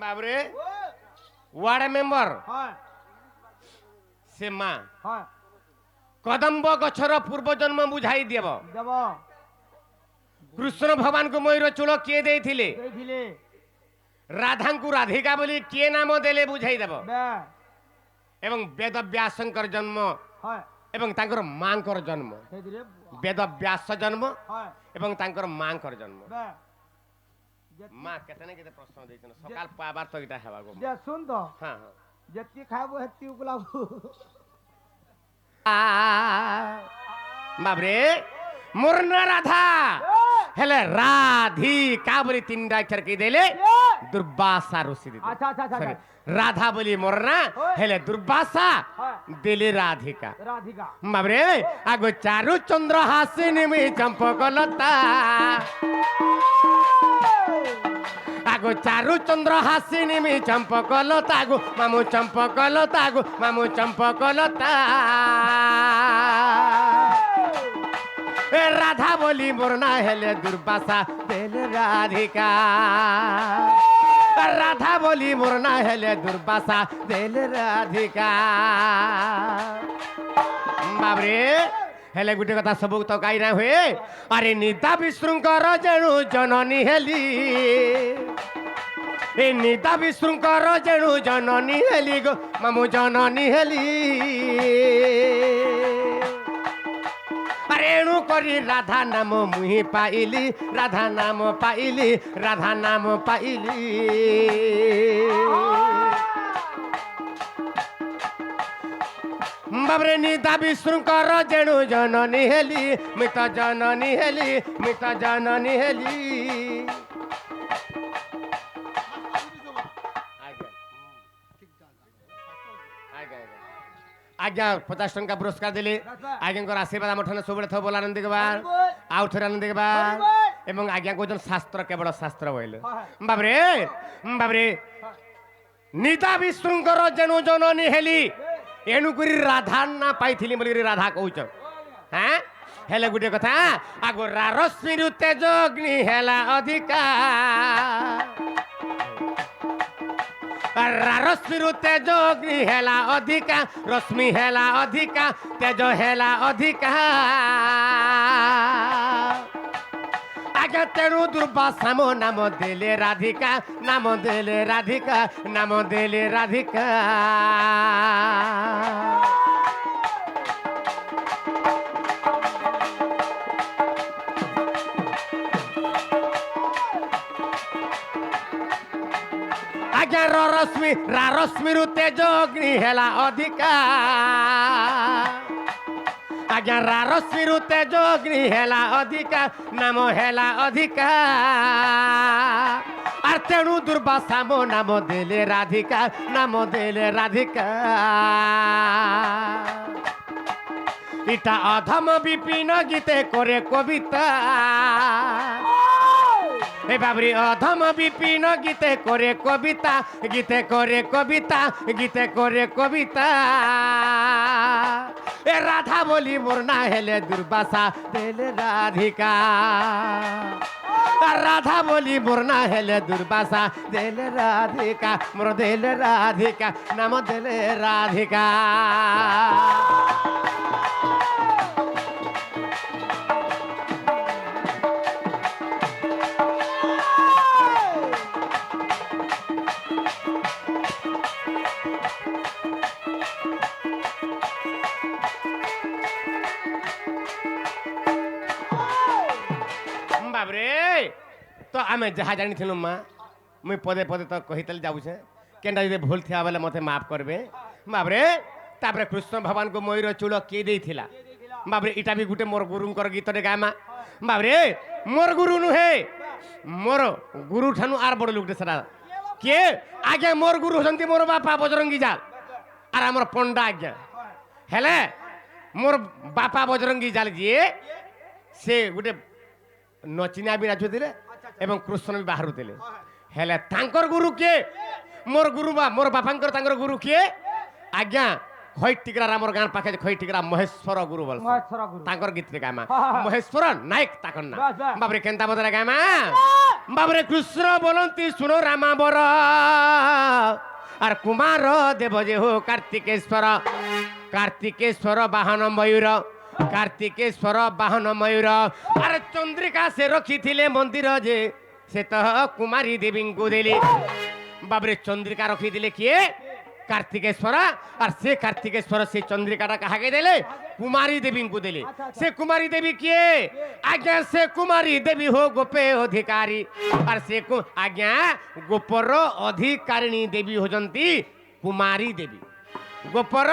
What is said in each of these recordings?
बाबरे ward member से माँ कदम्ब गछर पूर्व जन्म बुझाई देव कृष्ण भगवान को मयूर चूल किए देथिले राधा को राधिका बोली किए नाम देले बुझाई देव एवं वेद व्यासंकर जन्म एवं तांकर मांकर जन्म वेद व्यास जन्म एवं तांकर मांकर जन्म माँ केतने केते प्रश्न देछन सकाल पाबार तो इटा हेबा गो जे सुन तो हां जत्ती खाबो हत्ती उकलाबो बाबरे मुरना राधा हेले राधिका बोली तीन अक्षर की देले दुर्वासा ऋषि दे अच्छा अच्छा अच्छा राधा बोली मुरना हेले दुर्वासा देले राधिका बाबरे आगो चारु चंद्र हासिनी में चंपकलता आगो चारु चंद्र हासिनी में चंपकलता गो मामू चंपकलता गो मामू चंपकलता राधा बोली मुरना हेले दुर्वासा देले राधिका राधा बोली मुरना हेले दुर्वासा देले राधिका बाबरे हेले गुटे कथा सब तो कही ना हुए अरे निता विष्णुकर जेणु जननी हेली ए निता विष्णुकर जेणु जननी हेली गो मामू जननी हेली रेणु करी राधा नाम मुही पाइली राधा नाम पाइली राधा नाम पाइली बाबरे निता विष्णुकर जेणु जननी हेली मित जननी हेली मित जननी हेली आज्ञा 50 टंका पुरस्कार दिले आज्ञा आशीर्वाद आम ठाने सब सब बोला आनंद बार आउ थे आनंद बार एवं आज्ञा कौन शास्त्र केवल शास्त्र बोले बाबरे बाबरे निता विष्णुकर जेणु जननी हेली एणुकरी राधा ना पाई बोली राधा कौच हाँ हेले गोटे कथा आगो रश्मि तेज अग्नि हेला अधिका रश्मि तेज अग्नि हेला अधिका रश्मि हेला अधिका तेज हेला अधिका आगे तेणु दुर्वासा मो नाम देले राधिका नाम देले राधिका नाम देले राधिका आज्ञा रश्मि तेज अग्नि हेला अधिका आज्ञा रश्मि तेज अग्नि हेला अधिका नाम हेला अधिका आर तेणु दुर्वासा मो नाम देले राधिका नाम देले राधिका इटा अधम विपिन गीते करे कविता ए बाबरी अधम विपिन गीते करे कविता गीते करे कविता गीते करे कविता ए राधा बोली मुरना हेले दुर्वासा देले राधिका राधा बोली मुरना हेले दुर्वासा देले राधिका मोर देले राधिका नाम देले राधिका तो आम जहाँ जानी थी माँ मुई पदे पदे तो कही जाऊे केनटा जो भूल थी बेले मत माफ करबे बाबरे तापर कृष्ण भगवान को मयूर चूल किए देथिला बाबरे इटा भी गोटे मोर गुरुंकर गीतटे गामा बाबरे मोर गुरु नुहे मोर गुरु ठानु आर बड़ लोकटे सरा किए आगे मोर गुरु होती मोर बापा बजरंगी जाल आर आमर पंडा आज्ञा हेले मोर बापा बजरंगी जाल जी से गोटे नचिना भी नाचुले एवं कृष्ण भी बाहर थे हेले तांकर गुरु किए मोर गुरु बा मोर बापांकर तांकर गुरु किए आज्ञा ଖଇଟିଗରା ଆମର ଗାଁ ପାଖେ ଖଇଟିଗରା ମହେଶ୍ୱର ଗୁରୁ ବୋଲ ମହେଶ୍ୱର ଗୁରୁ ତାଙ୍କର ଗୀତରେ ଗାମା ହଁ, ହଁ। ମହେଶ୍ୱର ନାୟକ ତାଙ୍କର ନା ବାସ୍, ବାସ୍। ବାବରେ କେନ୍ତା ବଦରେ ଗାମା ବାବରେ କୃଷ୍ଣ ବୋଲନ୍ତି ଶୁଣ ରାମା ବର আর কুমার দেব যে হো কার্তিকেশ্বর কার্তিকেশ্বর বাহন ময়ূর কার্তিকেশ্বর বাহন ময়ূর আর চন্দ্রিকা সে রখিলে মন্দির যে সে তো কুমারী দেবীঙ্কু দেলি বাবরে চন্দ্রিকা রখিলে কিয়ে কার্তিকেশ্বর আর সে কার্তিকেশ্বর সে চন্দ্রিকাটা কাহাকে দেলে কুমারী দেবীঙ্কু দেলে সে কুমারী দেবী কিয়ে আজ্ঞা সে কুমারী দেবী হো গোপে অধিকারী আর সে আজ্ঞা গোপর অধিকারিণী দেবী হচ্ছন্তি কুমারী দেবী গোপর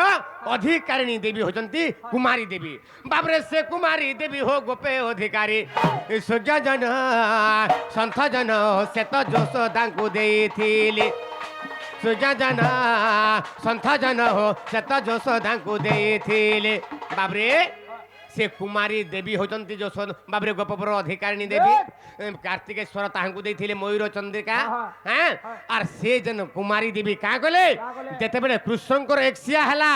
অধিকারিণী দেবী হচ্ছন্তি কুমারী দেবী বাবরে সে কুমারী দেবী হো গোপে অধিকারী সূর্যজন সন্থজন সে তো যশোদাঙ্কু দেইথিলি সুজাজন সন্থজন হো সে তো যশোদাঙ্কু দেইথিলে বাবরে সে কুমারী দেবী হচ্ছন্তি যশোদ বাবরে গোপপুর অধিকারিণী দেবী কার্তিকেশ্বর তাহাঙ্কু দেইথিলে ময়ূর চন্দ্রিকা হ্যাঁ আর সে যেন কুমারী দেবী কাঁ কলে যেতেবেলে কৃষ্ণঙ্কর একশিয়া হেলা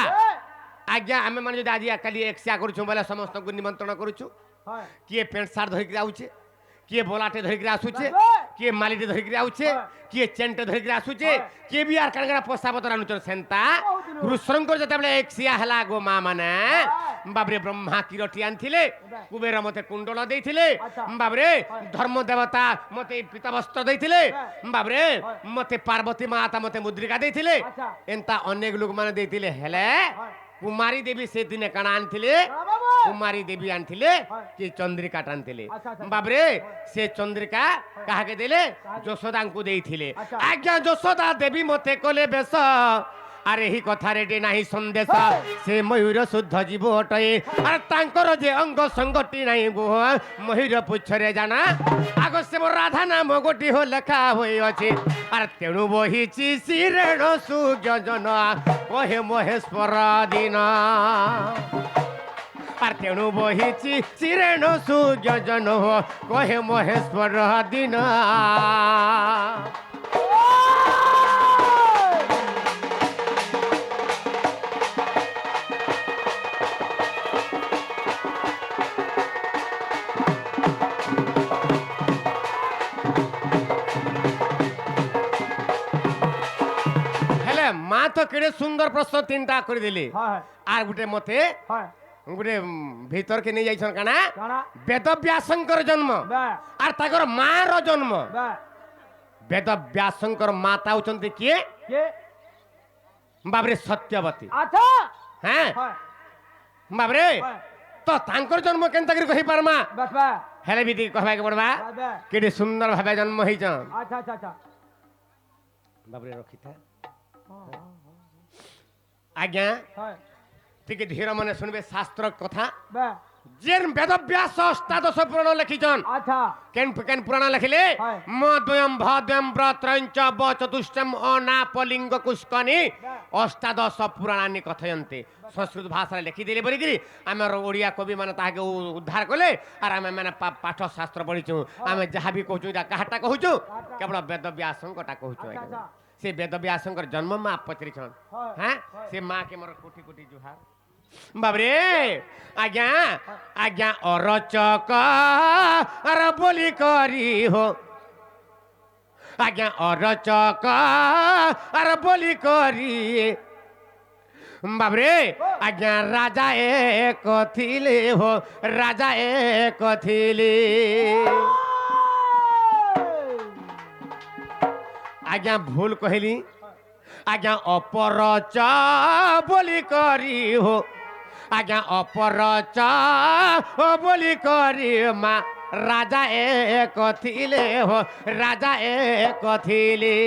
আজ্ঞা আমি মানে যদি আজ কালি একশিয়া করছু বলে সমস্ত নিমন্ত্রণ করছু কিয়ে প্যান্ট শার্ট ধরিকি আউছে কিয়ে বলাটে ধরিকি আসুছে কিয়ে মালিটে ধরিকি আউছে কিয়ে চেনটে ধরিকি আসুছে কিয়ে বি আর কাণা পয়সা পতর আনুছন সেন্তা কৃষ্ণঙ্কর যেতেবেলে একশিয়া হেলা গো মা মানে বাবরে ব্রহ্মা কিরটি আনছিলে কুবের মতে কুণ্ডল দেইছিলে বাবরে ধর্ম দেবতা মতে পীতাবস্ত্র দেইছিলে বাবরে মতে পার্বতী মাতা মতে মুদ্রিকা দেইছিলে এন্তা অনেক লোক মানে দেইছিলে হেলে কুমারী দেবী সে দিনে কাଣା আনছিলে কুমারী দেবী আনছিলে কি চন্দ্রিকাটা আনছিলে বাবরে সে চন্দ্রিকা কাহাকে দেলে যশোদাঙ্কু দেইছিলে আজ্ঞা যশোদা দেবী মতে কলে বেশ আর এই কথা রেডি নাহি সন্দেশ সে ময়ূর শুদ্ধ জীব অটয়ে আর তাঙ্কর যে অঙ্গ সঙ্গটি নাই গো ময়ূর পুচ্ছরে জানা আগ সে মোর রাধা নাম গোটি হো লেখা হয়ে আছে আর তেণু বহিছি শিরেণ সুযোজন কহে মহেশ্বর দিন আর তেণু বহিছি শিরেণ সুযোজন কহে মহেশ্বর দিন মা তো কেড়ে সুন্দর প্রশ্ন তিনটা করে দিলি আর গোটে মতে গোটে ভিতরকে নিয়ে যাইছন কানা বেদব্যাসঙ্কর জন্ম আর তাকর মার জন্ম বেদব্যাসঙ্কর মাতা হচ্ছন্তি কিয়ে বাবরে সত্যবতী হ্যাঁ বাবরে তো তাঙ্কর জন্ম কেনতা করে কহি পারমা হেলে বিদি কহবাকে পড়বা কেডে সুন্দর ভাবে জন্ম হইছন বাবরে রখিথা আজ্ঞা টিকে ধীর মনে শুনবে শাস্ত্র কথা যেন বেদব্যাস অষ্টাদশ পুরাণ লেখিছন কেন কেন পুরাণ লেখিলে মদ্বয়ম ভদ্বয়ম ব্রত্রঞ্চ ব চতুষ্টম অনাপলিঙ্গ কুষ্কনি অষ্টাদশ পুরাণানি কথয়ন্তে সংস্কৃত ভাষায় লেখিদেলে বলিকি আমার ওড়িয়া কবি মানে তাহাকে উদ্ধার কলে আর আমি মানে পাঠ শাস্ত্র পড়িছু আমি যাহা বি কହୁଛୁ এটা কাহাটা কହୁଛୁ কেবল বেদব্যাসঙ্কটা কହୁଛୁ আজ্ঞা সে বেদব্যাসঙ্কর জন্ম মা পচরিছন হ্যাঁ সে মা কে মোর কোটি কোটি জুহার বাবরে আজ্ঞা আজ্ঞা অরচক আর বলি করি হো আজ্ঞা অরচক আর বলি করি বাবরে আজ্ঞা রাজা এক থিলে হো রাজা এক থিলে আজ্ঞা ভুল কহিলি আজ্ঞা অপরচ বলি করি হো আজ্ঞা অপরচ বলি করি মা রাজা এক থিলে হো রাজা এক থিলে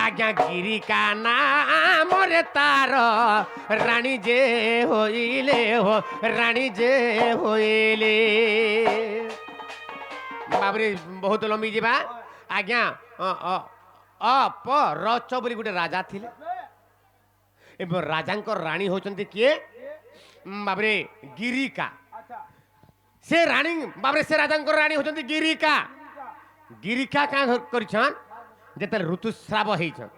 আজ্ঞা গিরিকা নামরে তার রানী যে হইলে হো রানী যে হইলে বাবরে বহুত লম্বি যা আজ্ঞা অপরচ বলি গোটে রাজা থিলে এবং রাজাঙ্কর রানী হচ্ছন্তি কিয়ে বাবরে গিরিকা সে রানী বাবরে সে রাজাঙ্কর রানী হচ্ছন্তি গিরিকা গিরিকা কাঁ করিছন যেতে ঋতুস্রাব হইছন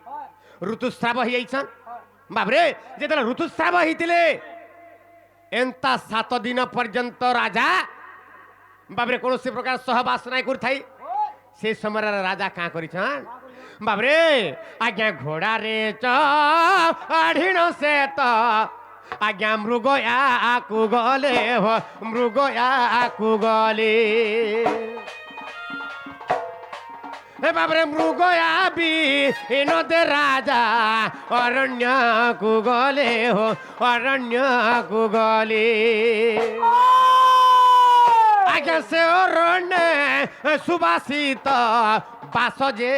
ଋତୁସ୍ରାବ ହେଇଯାଇଛନ୍ ବାବରେ ଯେତେବେଳେ ଋତୁସ୍ରାବ ହେଇଥିଲେ ଏନ୍ତା 7 ଦିନ ପର୍ଯ୍ୟନ୍ତ ରାଜା ବାବରେ କୌଣସି ପ୍ରକାର ସହବାସ ନାଇଁ କରୁଥାଇ ସେ ସମୟରେ ରାଜା କାଁ କରିଛନ୍ ବାବରେ ଆଜ୍ଞା ଘୋଡ଼ାରେ ଚଢ଼ିଣ ସେ ତ ଆଜ୍ଞା ମୃଗୟାକୁ ଗଲେ ହୋ ମୃଗୟାକୁ ଗଲେ ବାବରେ ମୃଗୟା ବି ନଦେ ରାଜା ଅରଣ୍ୟକୁ ଗଲେ ହୋ ଅରଣ୍ୟକୁ ଗଲେ ଆଜ୍ଞା ସେ ଅରଣ୍ୟ ସୁବାସିତ ବାସ ଯେ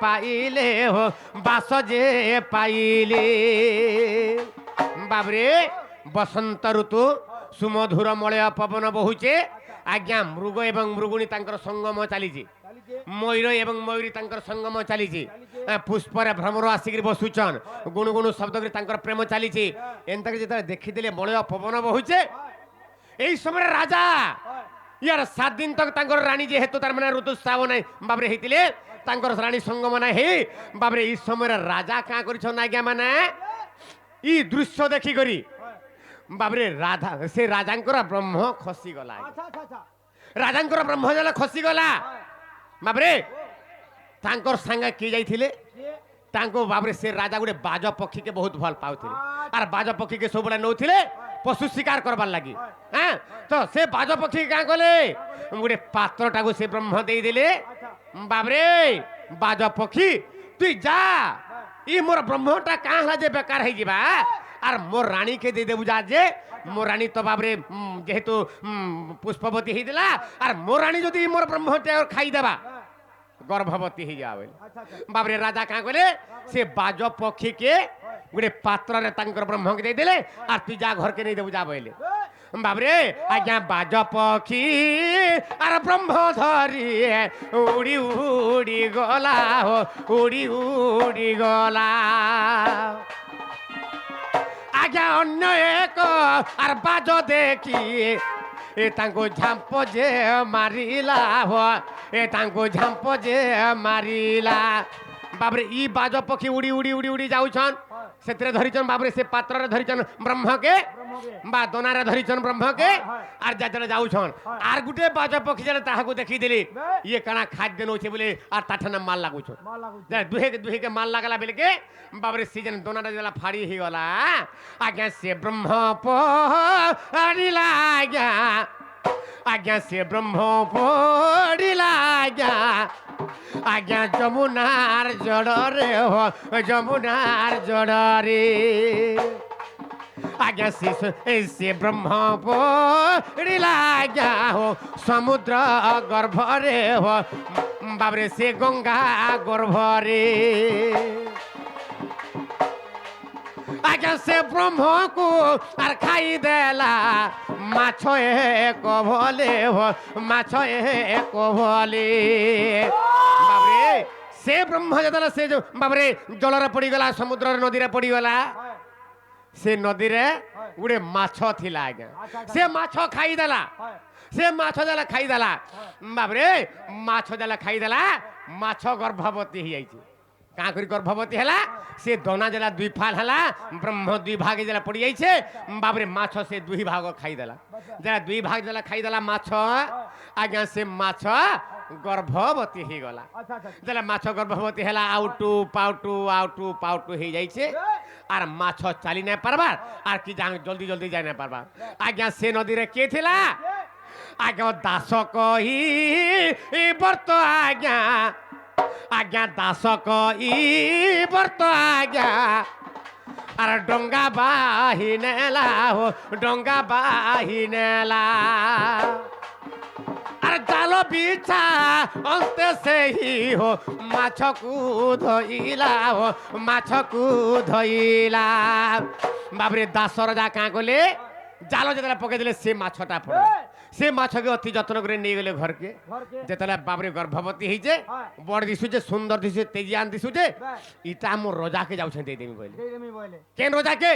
ପାଇଲେ ହୋ ବାସ ଯେ ପାଇଲେ ବାବରେ ବସନ୍ତ ଋତୁ ସୁମଧୁର ମଳୟ ପବନ ବହୁଛେ ଆଜ୍ଞା ମୃଗ ଏବଂ ମୃଗୁଣୀ ତାଙ୍କର ସଙ୍ଗମ ଚାଲିଛି ମୟୂର ଏବଂ ମୟୂରୀ ତାଙ୍କର ସଙ୍ଗମ ଚାଲିଛି ପୁଷ୍ପରେ ଭ୍ରମର ଆସିକି ବସୁଛନ୍ ଗୁଣୁ ଗୁଣୁ ଶବ୍ଦ କରି ତାଙ୍କର ପ୍ରେମ ଚାଲିଛି ଏନ୍ତାକି ଯେତେବେଳେ ଦେଖିଦେଲେ ମଳୟ ପବନ ବହୁଛେ এই সময় রাজা ইয়ার 7 দিন তক তাঙ্কর রানী যেহেতু তার মানে ঋতুস্রাব নাই বাবরে হইতিলে তাঙ্কর রানী সঙ্গম নাই হে বাবরে এই সময় রাজা কা করিছন আজ্ঞা মানে ই দৃশ্য দেখি করি বাবরে রাধা সে রাজাঙ্কর ব্রহ্ম খসি গলা রাজাঙ্কর ব্রহ্ম জল খসি গলা বাবরে তাঙ্কর সাঙ্গে কি যাইতিলে তাঙ্কো বাবরে সে রাজা গুড়ে বাজ পক্ষীকে বহুত ভাল পাউতিলে আর বাজ পক্ষীকে সবুলে নউতিলে পশু শিকার করবার লাগি হ্যাঁ তো সে বাজ পক্ষী কাঁ কলে গোটে পাত্রটাকে সে ব্রহ্ম দেই দিলে বাবরে বাজ পক্ষী তুই যা ই মোর ব্রহ্মটা কাঁ হলা যে বেকার হয়ে যাবা আর মোর রানীকে দিয়ে দেবু যা যে মোর রানী তো বাবরে যেহেতু পুষ্পবতী হয়ে দিলা আর মোর রানী যদি মোর ব্রহ্মটা খাই দেবা গর্ভবতী হয়ে যাবে বাবরে রাজা কাঁ কলে সে বাজ পক্ষীকে গোটে পাত্রে তাঙ্কর ব্রহ্মকে দিয়ে দিলে আর তুই যা ঘরকে নিয়ে দেবু যা বলে বাবরে আজ্ঞা বাজ পক্ষী আর ব্রহ্ম ধরি উড়ি উড়ি গলা হো উড়ি উড়ি গলা আজ্ঞা অন্য এক আর বাজ দেখি এ তাঙ্কু ঝাম্প যে মারিলা হো এ তাঙ্কু ঝাম্প যে মারিলা বাবরে ই বাজ পক্ষী উড়ি উড়ি উড়ি উড়ি যাউছন সেতরে ধরিছন বাবরে সে পাত্রে ধরিছন ব্রহ্মকে বা দোনারে ধরিছন ব্রহ্মকে আর যাতে যাউছন আর গুটে বাজ পক্ষী যেন তাহাকু দেখি দিলি ইয়ে কানা খাদ্য নউছে বলে আর তাঠানে মাল লাগুছন দুহে দুহেকে মাল লাগালা বেলকে বাবরে সে যেন দোনারে যেলা ফাড়ি হয়ে গলা আজ্ঞা সে ব্রহ্ম পড়িলা আজ্ঞা আজ্ঞা সে ব্রহ্ম পড়িলা আজ্ঞা আজ্ঞা যমুনার জড়রে হো যমুনার জড়রে আজ্ঞা সে ব্রহ্ম পড়িলা আজ্ঞা হো সমুদ্র গর্ভরে হো বাবরে সে গঙ্গা গর্ভরে আজ্ঞা সে ব্রহ্মকু আর খাই দেলা মাছ এক ভলে হো মাছ এক ভলে বাবরে সে ব্রহ্ম যেতলে সে বাবরে জলরে পড়িগলা সমুদ্র নদীরে পড়িগলা সে নদীরে গোটে মাছ থিলা আজ্ঞা সে মাছ খাইদেলা সে মাছ দেলা খাইদেলা বাবরে মাছ দেলা খাইদেলা মাছ গর্ভবতী হয়ে যাইছে কাঁ করি গর্ভবতী হেলা সে দনা যেলা 2 ফাল হেলা ব্রহ্ম 2 ভাগে যেলা পড়ি যাইছে বাবরে মাছ সে 2 ভাগ খাইদেলা যেলা 2 ভাগ যেলা খাইদেলা মাছ আজ্ঞা সে মাছ গর্ভবতী হয়ে গলা যেলা মাছ গর্ভবতী হেলা আউটু পাউটু হয়ে যাইছে আর মাছ চালি না পারবার আর কি জলদি জলদি যাই না পারবার আজ্ঞা সে নদীরে কে থিলা আজ্ঞা দাস কহি বর্ত আজ্ঞা আজ্ঞা দাস কই বর্ত আজ্ঞা আর ডঙ্গা বাহি নেলা হো ডঙ্গা বাহি নেলা আর জাল বিছা অন্তে সেই হো মাছকু ধইলা হো মাছকু ধইলা বাবরে দাস রাজা কাঁ কলে জাল যেতলে পকাই দিলে সে মাছটা পড়ে সে মাছকে অতি যত্ন করে নিয়ে গেলে ঘরকে যেতলে বাবরে গর্ভবতী হয়েছে বড় দিশুছে সুন্দর দিশুছে তেজিয়ান দিশুছে ইটা আমার রজাকে যাচ্ছেন দিয়ে দেমি বলে কেন রজাকে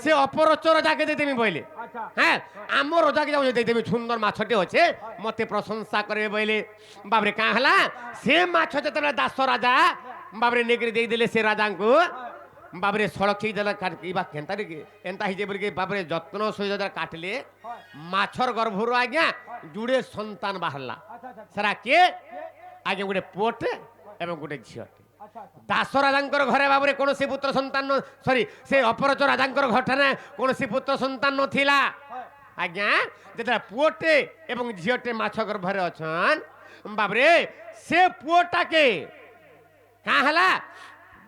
সে অপরচ রজাকে দিয়ে দেমি বলে হ্যাঁ আমার রজাকে যাচ্ছে দিয়ে দেমি সুন্দর মাছটি হচ্ছে মতে প্রশংসা করবে বলে বাবরে কাঁ হলা সে মাছ যেতলে দাস রাজা বাবরে নেগরে দিয়ে দিলে সে রাজাঙ্কু ବାବରେ ସଳଖି ଦେଲା କାଟିବା କେନ୍ତା ଏନ୍ତା ହେଇଛେ ବୋଲିକି ବାବରେ ଯତ୍ନ ସହିତ କାଟିଲେ ମାଛର ଗର୍ଭରୁ ଆଜ୍ଞା ଯୁଡ଼େ ସନ୍ତାନ ବାହାରିଲା। ଆଚ୍ଛା ଆଚ୍ଛା ସେଟା କିଏ ଆଜ୍ଞା ଗୋଟେ ପୁଅଟେ ଏବଂ ଗୋଟେ ଝିଅଟେ। ଆଚ୍ଛା ଆଚ୍ଛା ଦାସ ରାଜାଙ୍କର ଘରେ ବାବରେ କୌଣସି ପୁତ୍ର ସନ୍ତାନ ସରି ସେ ଅପରଚ ରାଜାଙ୍କର ଘଟଣା କୌଣସି ପୁତ୍ର ସନ୍ତାନ ନଥିଲା। ଆଜ୍ଞା ଯେତେବେଳେ ପୁଅଟେ ଏବଂ ଝିଅଟେ ମାଛ ଗର୍ଭରେ ଅଛନ୍ ବାବରେ ସେ ପୁଅଟାକେ କାଁ ହେଲା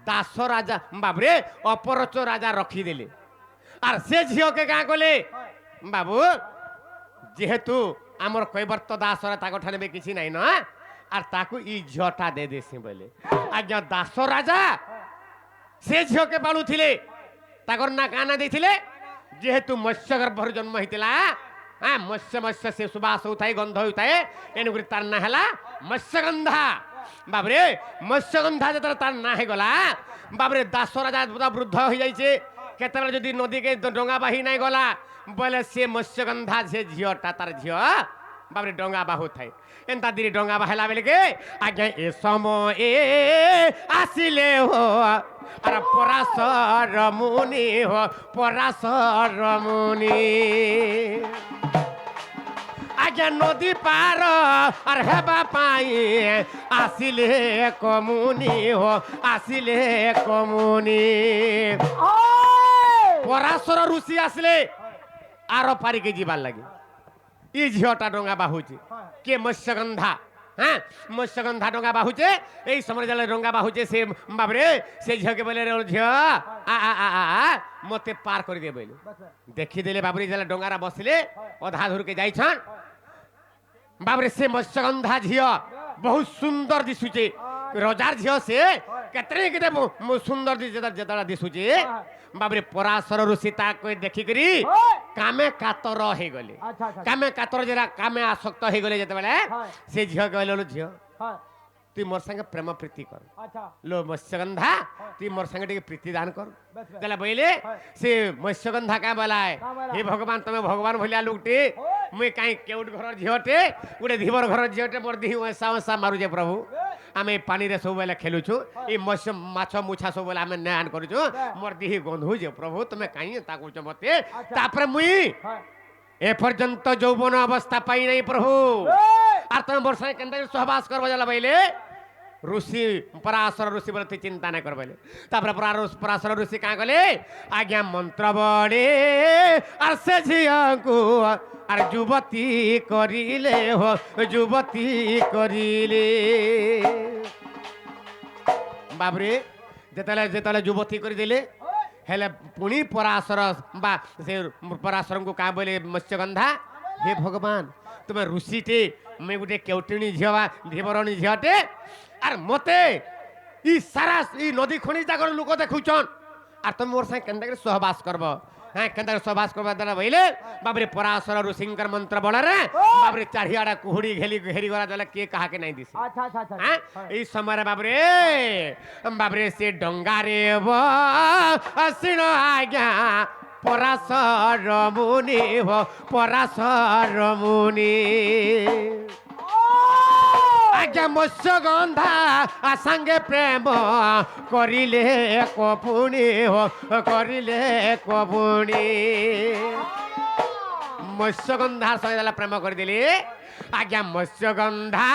ଦାସ ରାଜା ବାବରେ ଅପରଚ ରାଜା ରଖିଦେଲେ আর সে ঝিওকে কাঁ কলে বাবু যেহেতু আমার কৈবর্ত দাসরা তাকে ঠানে কিছু নাই না আর তাকে ই ঝিওটা দে দেছি বলে আজ্ঞা দাস রাজা সে ঝিওকে পালুলে তাকর না কানা দিয়েছিলে যেহেতু মৎস্য গর্ভর জন্ম হয়েছিল হ্যাঁ মৎস্য মৎস্য সে সুবাস হয়ে গন্ধ হয়ে এনুকরি তার না হলা মৎস্যগন্ধা বাবরে মৎস্যগন্ধা যেত তার না হয়ে গলা বাবরে দাস রাজা বৃদ্ধ হয়ে যাইছে কেতবে যদি নদীকে ডঙ্গা বাহি নাই গলা বলে সে মৎস্যগন্ধা সে ঝিওটা তার ঝিও বাবরে ডঙ্গা বাহু থাই এন্তা দিদি ডঙ্গা বাহাইলা বেলেকে আজ্ঞা এ সময় আসিলে হো আর পরাশর মুনি হো পরাশর মুনি আজ্ঞা নদী পার আর হেবা পাই আসিলে কমুনি হো আসিলে কমুনি পরাশর ঋষি আসলে আরো পারিকে যাবার লাগে ই ঝিওটা ডঙ্গা বাহুছে কে মৎস্যগন্ধা হ্যাঁ মৎস্যগন্ধা ডঙ্গা বাহুছে এই সময় যেন ডঙ্গা বাহুছে সে বাবরে সে ঝিওকে বলে রে ঝিও মতে পার করে দিয়ে বলে দেখিদেলে বাবরে যেন ডঙ্গারা বসলে অধা ধরকে যাইছন বাবরে সে মৎস্যগন্ধা ঝিও বহুত সুন্দর দিশুছে রজার ঝিও সে কেতে কেতে সুন্দর যেটা দিশুছে বাবরে পরাশর ঋষি তাকে দেখিকি কামে কাতর হয়ে গলে কামে কাতর যেটা কামে আসক্ত হয়ে গলে যেতবে সে ঝিও কহিল ঝিও তুই মোর সঙ্গে প্রেম প্রীতি কর লো মৎস্যগন্ধা তুই মোর সঙ্গে টিকে প্রীতি দান কর তাহলে বইলে সে মৎস্যগন্ধা কা বলায় হে ভগবান তুমি ভগবান ভলিয়া লোকটি মুই কাই কেউট ঘর ঝিওটে গোটে ধীবর ঘর ঝিওটে মোর দিহি ওসা ওসা মারুছে প্রভু আমি পানিরে ସବୁବେଳେ খেলুছু এই মৎস্য মাছ মুছা ସବୁବେଳେ আমি ন্যান করুছু মোর দিহি গন্ধুছে প্রভু তুমি কাই তা করছ মতে তারপরে মুই এ পর্যন্ত যৌবন অবস্থা পাই নাই প্রভু আর তুমি মোর সঙ্গে কেনতা সহবাস করব জালা বইলে ঋষি পরাশর ঋষি বলে তুই চিন্তা না কর বলে তারপরে পরাশর ঋষি কাঁ গলে আজ্ঞা মন্ত্র বড়ে আর সে ঝিয়াকু আর যুবতী করিলে হো যুবতী করিলে বাবরে যেতলে যেতলে যুবতী করে দিলে হেলে পুনি পরাশর বা সে পরাশরଙ୍କୁ কাঁ বলে মৎস্যগন্ধা হে ভগবান তুমি ঋষিটি মুই গোটে কেউটিনী ঝিও বা ধীবরণী ঝিওটে আর মতে ই সারা ই নদী খনি জাগর লোক দেখুছন আর তুমি মোর সাথে কেন্দ্র সহবাস করব হ্যাঁ কেন্দ্র সহবাস করবা দ্বারা বইলে বাবরে পরাশর ঋষিঙ্কর মন্ত্র বলারে বাবরে চারিয়াড়া কুহুড়ি ঘেরি গলা দেলে কে কাহাকে নাই দিছে হ্যাঁ এই সময় বাবরে বাবরে সে ডঙ্গারে আসিন আজ্ঞা পরাশর মুনি হো পরাশর মুনি আজ্ঞা মৎস্যগন্ধা সাঙ্গে প্রেম করিলে কপুনি হো করিলে কপুনি মৎস্যগন্ধার সঙ্গে প্রেম করিদেলি আজ্ঞা মৎস্যগন্ধা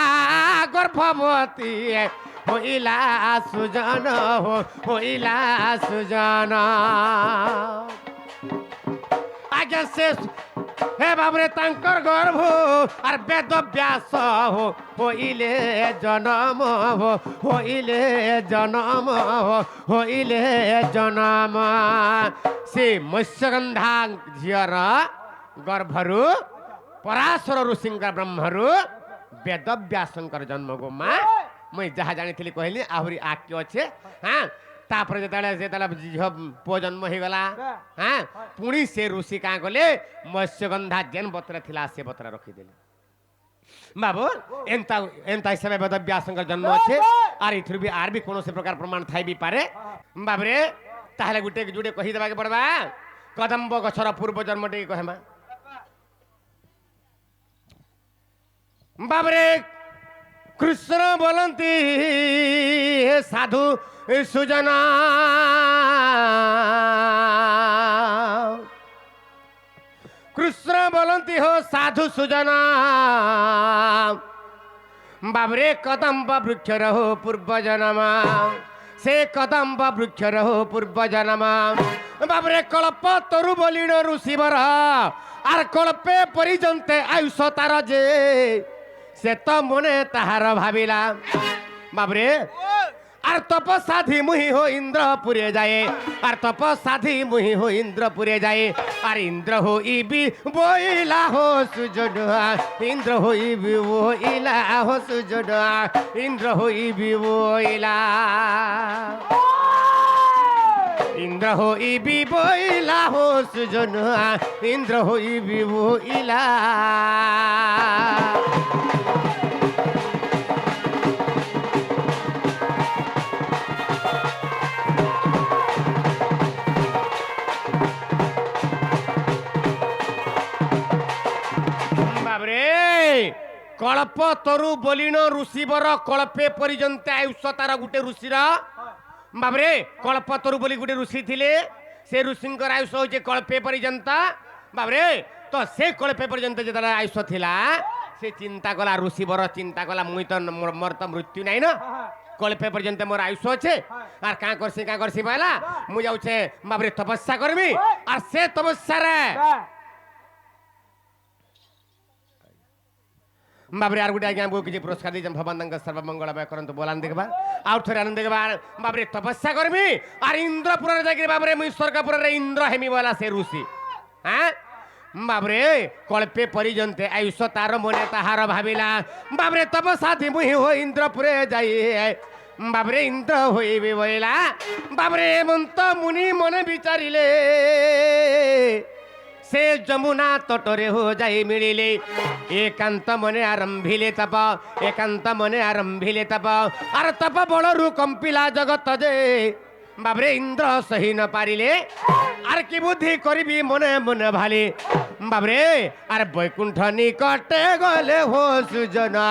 গর্ভবতী হইলা সুজন হইলা সুজন আজ্ঞা সে হে বাবরে তাঙ্কর গর্ভ আর বেদ ব্যাস হইলে জনম হইলে জনম হইলে জনম সে মৎস্যগন্ধা ঝিওর গর্ভরু পরাশর ঋষিঙ্কর ব্রহ্মরু বেদ ব্যাসঙ্কর জন্ম গো মা মুই যাহা জানিଥିଲି কহিলি আহুরি আকি অছে হ্যাঁ তারপরে যেতলে ঝিও পুଅ জন্ম হয়েগলা হ্যাঁ পুনি সে ঋষি কাঁ কলে মৎস্যগন্ধা যেন বতরে থিলা সে বতরে রখিদেলে বাবু এন্তা এন্তা হিসাবে বেদ ব্যাসঙ্কর জন্ম আছে আর এথির বি আর বি কোনসি প্রকার প্রমাণ থাই বি পারে বাবরে তাহলে গুটে জুড়ে কহি দেবাকে পড়বা কদম্ব গছর পূর্ব জন্মটি কহেমা বাবরে কৃষ্ণ বলন্তি হে সাধু সুজনা কৃষ্ণ বলন্তি হো সাধু সুজনা বাবরে কদম্ব বৃক্ষ রহো পূর্ব জন্মা সে কদম্ব বৃক্ষ রহো পূর্ব জন্মা বাবরে কল্প তরু বলিণ ঋষিবর আর কল্পে পরিজন্তে আয়ুষ তার যে সে তো মনে তাহার ভাবিলা বাবরে আর তপসাধি মুহি হো ইন্দ্রপুরে যায় আর তপসাধি মুহি হো ইন্দ্রপুরে যায় আর ইন্দ্র হইবি বইলা হো সুজনা ইন্দ্র হইবি বইলা হো সুজনা ইন্দ্র হইবি বইলা ইন্দ্র হইবি বইলা হো সুজনা ইন্দ্র হইবি বইলা কল্প তরু বলিণ ঋষিবর কল্পে পর্যন্ত আয়ুষ তার গোটে ঋষির বাবরে কল্প তরু বলি গোটে ঋষি ଥିଲେ সে ঋষিঙ্কর আয়ুষ হচ্ছে কল্পে পর্যন্ত বাবরে তো সে কল্পে পর্যন্ত যেতবে আয়ুষ লা সে চিন্তা কলা ঋষিবর চিন্তা কলা মুই তো মোর তো মৃত্যু নাই না কল্পে পর্যন্ত মোর আয়ুষ আছে আর কাঁ করছি বলা মু যাউছে বাবরে তপস্যা করবি আর সে তপস্যারে বাবরে আর গোটে আজ্ঞা কিছু পুরস্কার দিয়েছেন ভগবান তাঙ্ক সর্বমঙ্গলময় করন্তু বলান দেখবা আর থরে আনন্দ দেখবা বাবরে তপস্যা করবি আর ইন্দ্রপুরে যাই বাবরে মুই স্বর্গপুরে ইন্দ্র হেমি বলা সে ঋষি হ্যাঁ বাবরে কল্পে পরিজন্তে আয়ুষ তার মনে তাহার ভাবিলা বাবরে তপসাধি মুহি হো ইন্দ্রপুরে যাই বাবরে ইন্দ্র হইবি বইলা বাবরে হেমন্ত মুনি মনে বিচারিলে সে যমুনা তটরে হো যাই মিলিলে একান্ত মনে আরম্ভিলে তপ একান্ত মনে আরম্ভিলে তপ আর তপ বড়রু কম্পিলা জগত যে বাবরে ইন্দ্র সহি ন পারিলে আর কি বুদ্ধি করিবি মনে মনে ভালি বাবরে আর বৈকুণ্ঠ নিকটে গলে হো সুজনা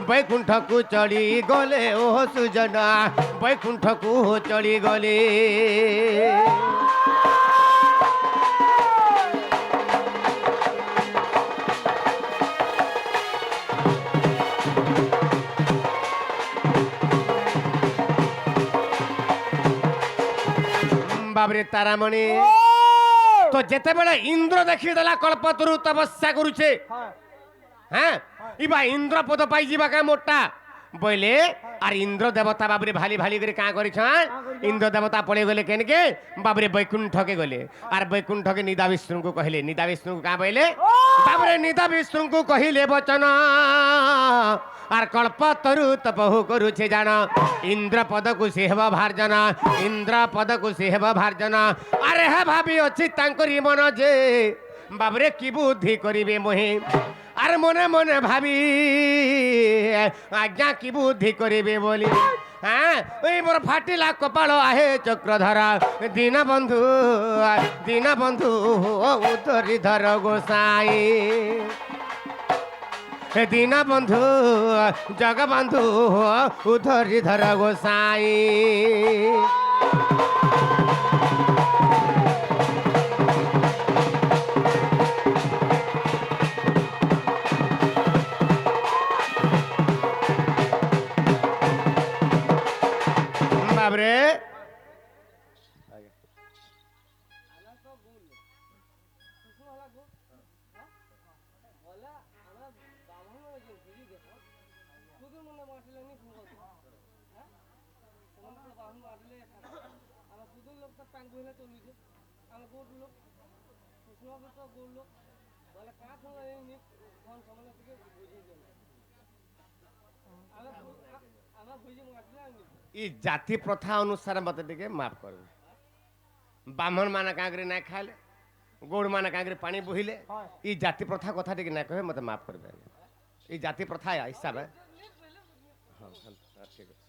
বৈকুণ্ঠকু চড়ি গলে ও সুজনা বৈকুণ্ঠকু চড়ি গলে বাবরে তারামণি তো যেতেবেলে ইন্দ্র দেখি দেলা কল্পতরু তপস্যা করুছে হ্যাঁ ইবা ইন্দ্র পদ পাই যাবা কা মোটা বইলে আর ইন্দ্র দেবতা বাবরে ভালি ভালি করে কাঁ করেছান ইন্দ্র দেবতা পড়ে গেলে কেনকে বাবরে বৈকুণ্ঠকে গলে আর বৈকুণ্ঠকে নিদা বিষ্ণুকে কহিলে নিদা বিষ্ণুকে কাঁ বইলে বাবরে নিদা বিষ্ণুকে কহিলে বচন আর কল্পতরু তপহু করুছে জান ইন্দ্র পদকু সে হেব ভার্জন ইন্দ্র পদকু সে হেব ভার্জন আরে হে ভাবি অছি তাঙ্করি মন যে বাবরে কি বুদ্ধি করিবে মোহে আর মনে মনে ভাবি আজ্ঞা কি বুদ্ধি করিবে বলি হ্যাঁ ওই মোর ফাটিলা কপাল আহে চক্রধর দীন বন্ধু উতরি ধর গোসাই দীন বন্ধু জগবন্ধু উধরি ধর গোসাই বাবরে জাতি প্রথা অনুসারে মতো টিকে মাফ করবে ব্রাহ্মণ মানে কাঁকরি না খাইলে গৌড় মানে কাঁকরি পানি বহিলে এই জাতি প্রথা কথা টিকে না কহে মতো মাফ করবে এই জাতি প্রথা হিসাবে ঠিক আছে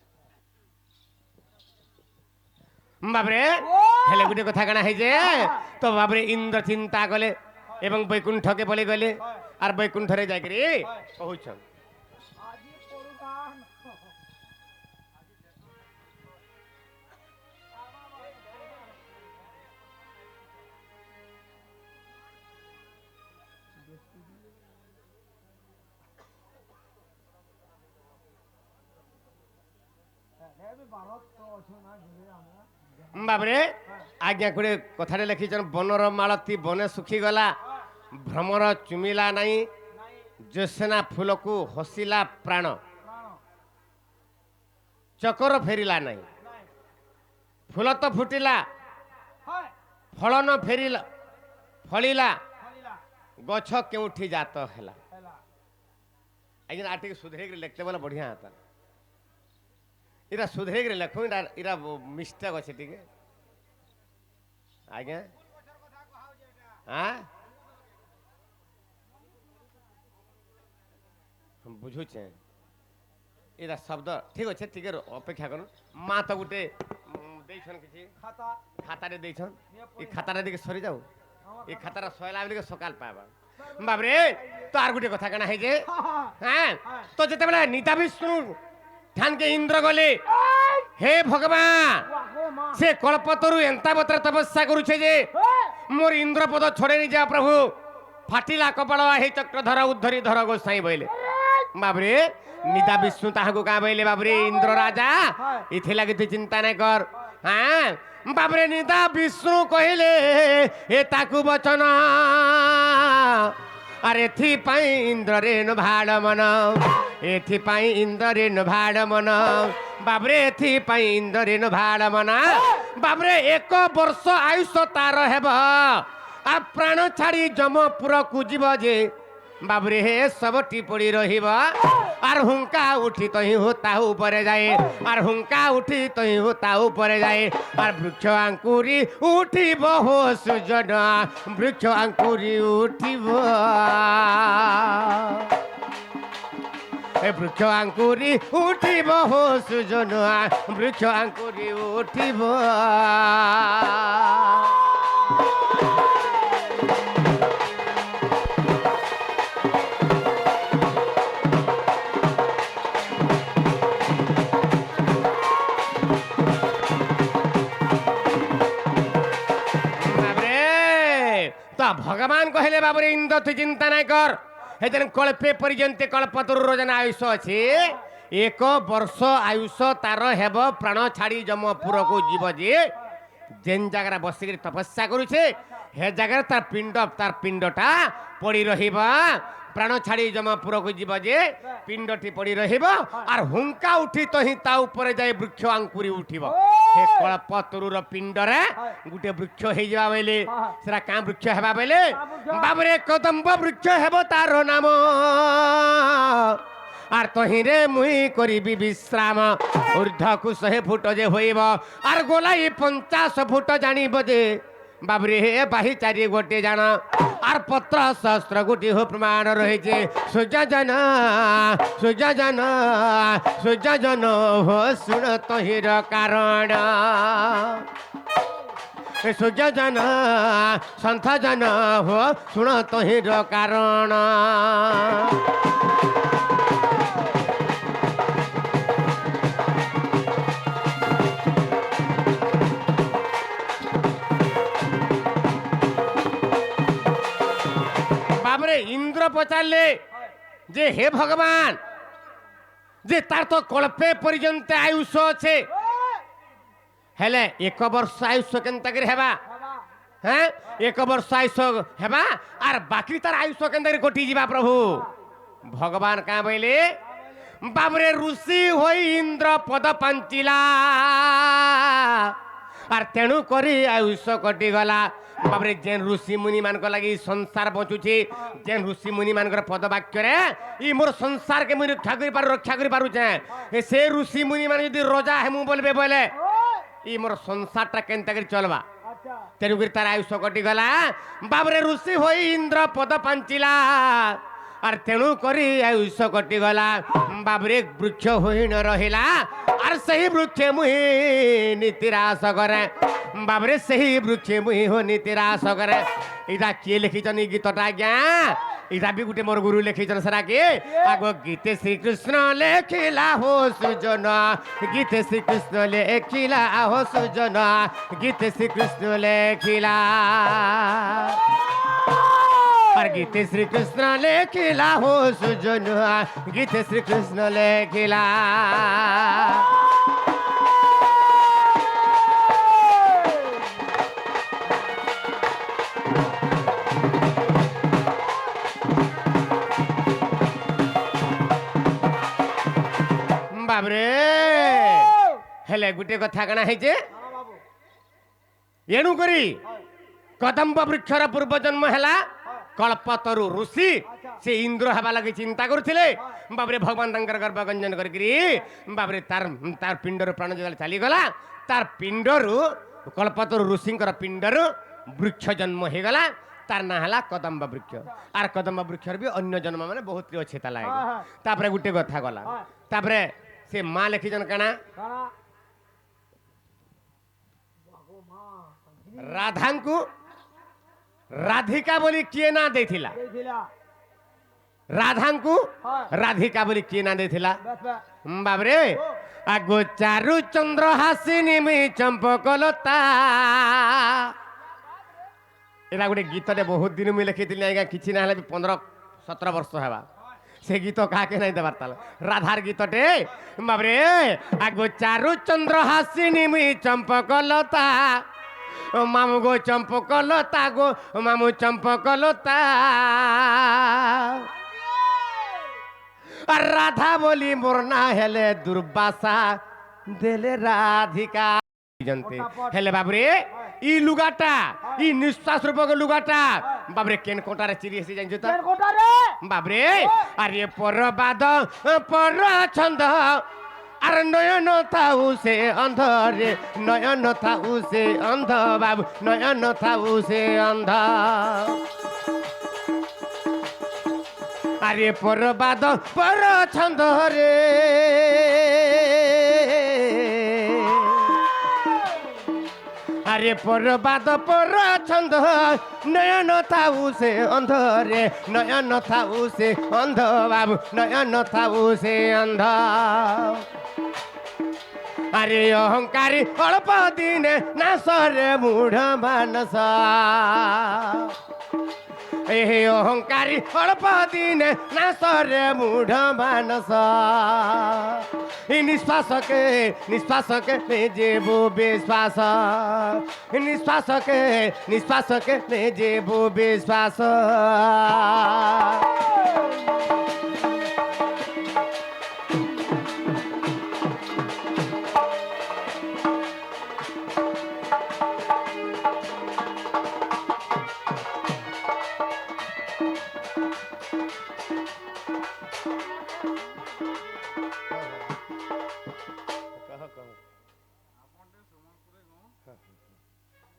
বাবরে হেলে গোটে কথা কাଣା হয়েছে তো বাবরে ইন্দ্র চিন্তা কলে এবং বৈকুণ্ঠকে বলে গলে আর বৈকুণ্ঠরে যাই করি কହୁছন বাবরে আজ্ঞা কোড়ে কথাটা লিখিছেন বনর মালতী বনে শুখিগলা ভ্রমর চুমিলা নাই জ্যোৎস্না ফুলকু হসিলা প্রাণ চকর ফেরিলা নাই ফুল তো ফুটিলা ফলন ফেরিলা ফলিলা গছ কেউঠি জাত হেলা আজ্ঞা আর টিকে সুধরেকি লিখতে বলে বঢ়িয়া হতা এরা সুধরেকি লেখু এরা মিস্টেক আছে টিকে আজ্ঞা হ্যাঁ বুঝুছে এরা শব্দ ঠিক আছে টিকে অপেক্ষা করুন মা তো গোটে ଦେଇଛନ୍ କିଛି ଖାତାରେ ଦେଇଛନ୍ ଏ ଖାତାଟା ଟିକେ ସରି ଯାଉ ଏ ଖାତାଟା ସରିଲା ବେଲେ ସକାଳ ପାଇବା ବାବରେ ତ ଆର ଗୋଟେ କଥା କାଣା ହେଇଛେ হ্যাঁ তো যেତେବେଳେ নিতা বিষ্ণু ধ্যানকে ইন্দ্র গলে হে ভগবান সে কল্পতরু এন্তা বতরে তপস্যা করুছে যে মোর ইন্দ্রপদ ছড়ে নি যা প্রভু ফাটিলা কপাল হে চক্রধর উদ্ধরি ধর গোসাই বইলে বাবরে নিতা বিষ্ণু তাহাকে কা বইলে বাবরে ইন্দ্র রাজা ইথি লাগি তুই চিন্তা নাই কর হ্যাঁ বাবরে নিতা বিষ্ণু কহিলে এ তাকু বচন আর এথিপাই ইন্দ্রেন ভাড় মন এথিপাই ইন্দ্রেন ভাড় মন বাবরে এথিপাই ইন্দ্রেন ভাড় মন বাবরে 1 বর্ষ আয়ুষ তার হেব আর প্রাণ ছাড়ি যমপুরকু যাব যে বাবরে হে সবটি পড়ি রহিব আর হুঙ্কা উঠি তহি তা উপরে যায় আর হুঙ্কা উঠি তহি তা উপরে যায় আর বৃক্ষ আঙ্কুরি উঠিব হো সুজন বৃক্ষ আঙ্কুরি উঠিব এ বৃক্ষ আঙ্কুরি উঠিব হো সুজন বৃক্ষ আঙ্কুরি উঠিব ভগবান কহিলে বাবরে ইন্দ্র তুই চিন্তা নাই কর হেতেন কল্পে পর্যন্ত কল্পতরু রোজনা আয়ুষ আছে 1 বর্ষ আয়ুষ তার হেব প্রাণ ছাড়ি যমপুরকু যাব যে যেন জায়গায় বসিকি তপস্যা করুছে হে জায়গায় তার পিণ্ডটা পড়ি রহিব প্রাণ ছাড়ি যমপুরকু যাব যে পিণ্ডটি পড়ি রহিব আর হুঙ্কা উঠি তহি তা উপরে যাই বৃক্ষ আঙ্কুরি উঠিব হে কল্পতরুর পিণ্ডরে গোটে বৃক্ষ হয়ে যাওয়া বেলে সেটা কাঁ বৃক্ষ হেবা বেলে বাবরে কদম্ব বৃক্ষ হেব তার নাম আর তহিরে মুই করিবি বিশ্রাম ঊর্ধ্বকু 100 ফুট যে হইব আর গোলাই 50 ফুট জানিব যে বাবরে হে বাহি চারি গোটে জান আর পত্র শস্ত্র গোটি হো প্রমাণ রয়েছে সুজাজন সুজাজন সুজাজন হো শুণ তহির কারণ সুজাজন সন্থজন হো শুণ তহির কারণ ইন্দ্র পচারলে যে হে ভগবান যে তার তো কল্পে পর্যন্ত আয়ুষ আছে হেলে 1 বর্ষ আয়ুষ কেনতা করে হেবা হ্যাঁ 1 বর্ষ আয়ুষ হেবা আর বাকি তার আয়ুষ কেনতা করে কটি যা প্রভু ভগবান কা বইলে বাবরে ঋষি হই ইন্দ্র পদ পাঞ্চিলা আর তেণু করি আয়ুষ কটি গলা বাবরে যেন ঋষি মুনি মান লাগি সংসার বঁচুছি যেন ঋষি মুনি মানকর পদ বাক্যরে ই মোর সংসার কে মুই রক্ষা করি পারুছে সে ঋষি মুনি মানে যদি রজা হেমু বলবে বলে ই মোর সংসারটা কেনতা করে চলবা তেণু করে তার আয়ুষ কটি গলা বাবরে ঋষি হই ইন্দ্র পদ পাঞ্চিলা আর তেণু করি আয়ুষ কটি গলা বাবরে বৃক্ষ হইন রহিলা আর সেই বৃক্ষে মুই নীতিরাস করে বাবরে সেই বৃক্ষে মুই হো নীতিরাস করে এটা কে লিখিছন এই গীতটা আজ্ঞা এটা বি গোটে মোর গুরু লিখিছন সেটা কি আগ গীতে শ্রীকৃষ্ণ লেখিলা হো সুজন গীতে শ্রীকৃষ্ণ লেখিলা হো সুজন গীতে শ্রীকৃষ্ণ লেখিলা আর আর গীতে শ্রীকৃষ্ণ লেখিলা হো সুজন গীতে শ্রীকৃষ্ণ লেখিলা বাবরে হেলে গোটে কথা কানা হয়েছে এণু করি কদম্ব বৃক্ষর পূর্ব জন্ম হেলা কল্পতরু ঋষি সে ইন্দ্র হবা লাগি চিন্তা করুলে বাবরে ভগবান তাঙ্কর গর্ভ গঞ্জন করি বাবরে তার তার পিণ্ডর প্রাণ যেতে চালিগলা তার পিণ্ডরু কল্পতরু ঋষিঙ্কর পিণ্ডরু বৃক্ষ জন্ম হয়ে গলা তার না হেলা কদম্ব বৃক্ষ আর কদম্ব বৃক্ষর বি অন্য জন্ম মানে বহুত অছে তা লাগে তারপরে গোটে কথা গলা তারপরে সে মা লেখিছেন কানা রাধাঙ্কু রাধিকা বলি কিଏ না ଦେଇଥିଲା রাধাঙ্কু রাধিকা বলি কিଏ না ଦେଇଥିଲା বাবরে আগো চারু চন্দ্র হাসিনী মি চম্পকলতা এরা গোটে গীতଟେ বহুত দিন মুই লেখিଥିଲି আজ্ঞା କିଛି না হলে 15-17 ବର୍ଷ ହେବା সে গীত কাকে নাই দেবার তাহলে রাধার গীতটে বাবরে আগো চারু চন্দ্র হাসিনী মি চম্পকলতা মামু গো চম্পকলতা গো মামু চম্পকলতা আর রাধা বলি মোর না হেলে দুর্বাসা দেলে রাধিকা জানতে হেলে বাবরে ই লুগাটা ই নিঃশ্বাস রূপক লুগাটা বাবরে কেন কোটারে চিরি এসে জানছো তো বাবরে আরে পরবাদ পর ছন্দ আর নয়ন থাউ সে অন্ধ রে নয়ন থাউ সে অন্ধ বাবু নয়ন থাউ সে অন্ধ আরে পরবাদ পর ছন্দ রে আরে পরবাদ পর ছন্দ নয়ন থাউ সে অন্ধ রে নয়ন থাউ সে অন্ধ বাবু নয়ন থাউ সে অন্ধ আরে অহংকারী অল্প দিনে নাশরে মূঢ় মানস এ অহংকারী অল্প দিনে নাশরে মূঢ় মানস নিঃশ্বাসকে নিজেব বিশ্বাস নিঃশ্বাসকে নিজেব বিশ্বাস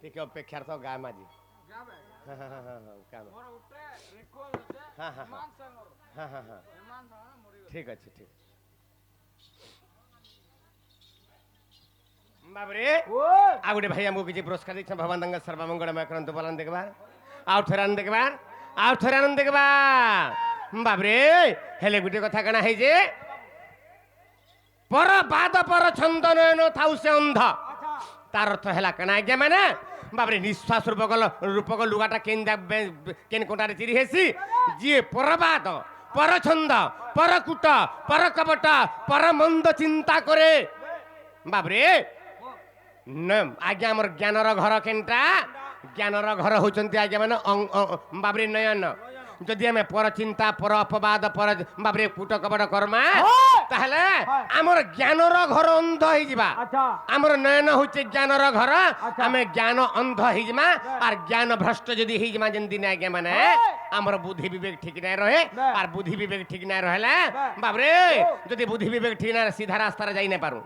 ଟିକେ ଅପେକ୍ଷାର ତ ଗାଁ ମାଝି ଠିକ ଅଛି ଠିକ ବାବରେ ଆଉ ଗୋଟେ ଭାଇ ଆମକୁ କିଛି ପୁରସ୍କାର ଦେଇଛ ଭଗବାନ ତାଙ୍କ ସର୍ବମଙ୍ଗଳମୟ କରନ୍ତୁ ପାଳନ ଦେଖିବା ଆଉ ଥରେ ଆନନ୍ଦ ଦେଖିବା ଆଉ ଥରେ ଆନନ୍ଦ ଦେଖିବା ବାବରେ ହେଲେ ଗୋଟେ କଥା କାଣା ହେଇଛି ପର ବାଦ ପର ଛନ୍ଦ ନୟନ ଥାଉ ସେ ଅନ୍ଧ তার অর্থ হেলা কেনা আজ্ঞা মানে বাবরে নিঃশ্বাস রূপক লুগাটা কেন কোটারে চিরি হেসি যিয়ে পরবাদ পরছন্দ পরকুট পরকপট পরমন্দ চিন্তা করে বাবরে আজ্ঞা আমার জ্ঞানর ঘর কেনটা জ্ঞানর ঘর হচ্ছেন আজ্ঞা মানে বাবরে নয়ন যদি আমি পর চিন্তা পর অপবাদ পর বাবরে কুট কপট কর্মা তাহলে আমার জ্ঞানর ঘর অন্ধ হয়ে যা আমার নয়ন হচ্ছে জ্ঞানর ঘর আমি জ্ঞান অন্ধ হয়ে যা আর জ্ঞান ভ্রষ্ট যদি হয়ে যা যেন দিনে আজ্ঞা মানে আমার বুদ্ধি বিবেক ঠিক নাই রহে আর বুদ্ধি বিবেক ঠিক নাই রহলে বাবরে যদি বুদ্ধি বিবেক ঠিক না সিধা রাস্তায় যাই না পারু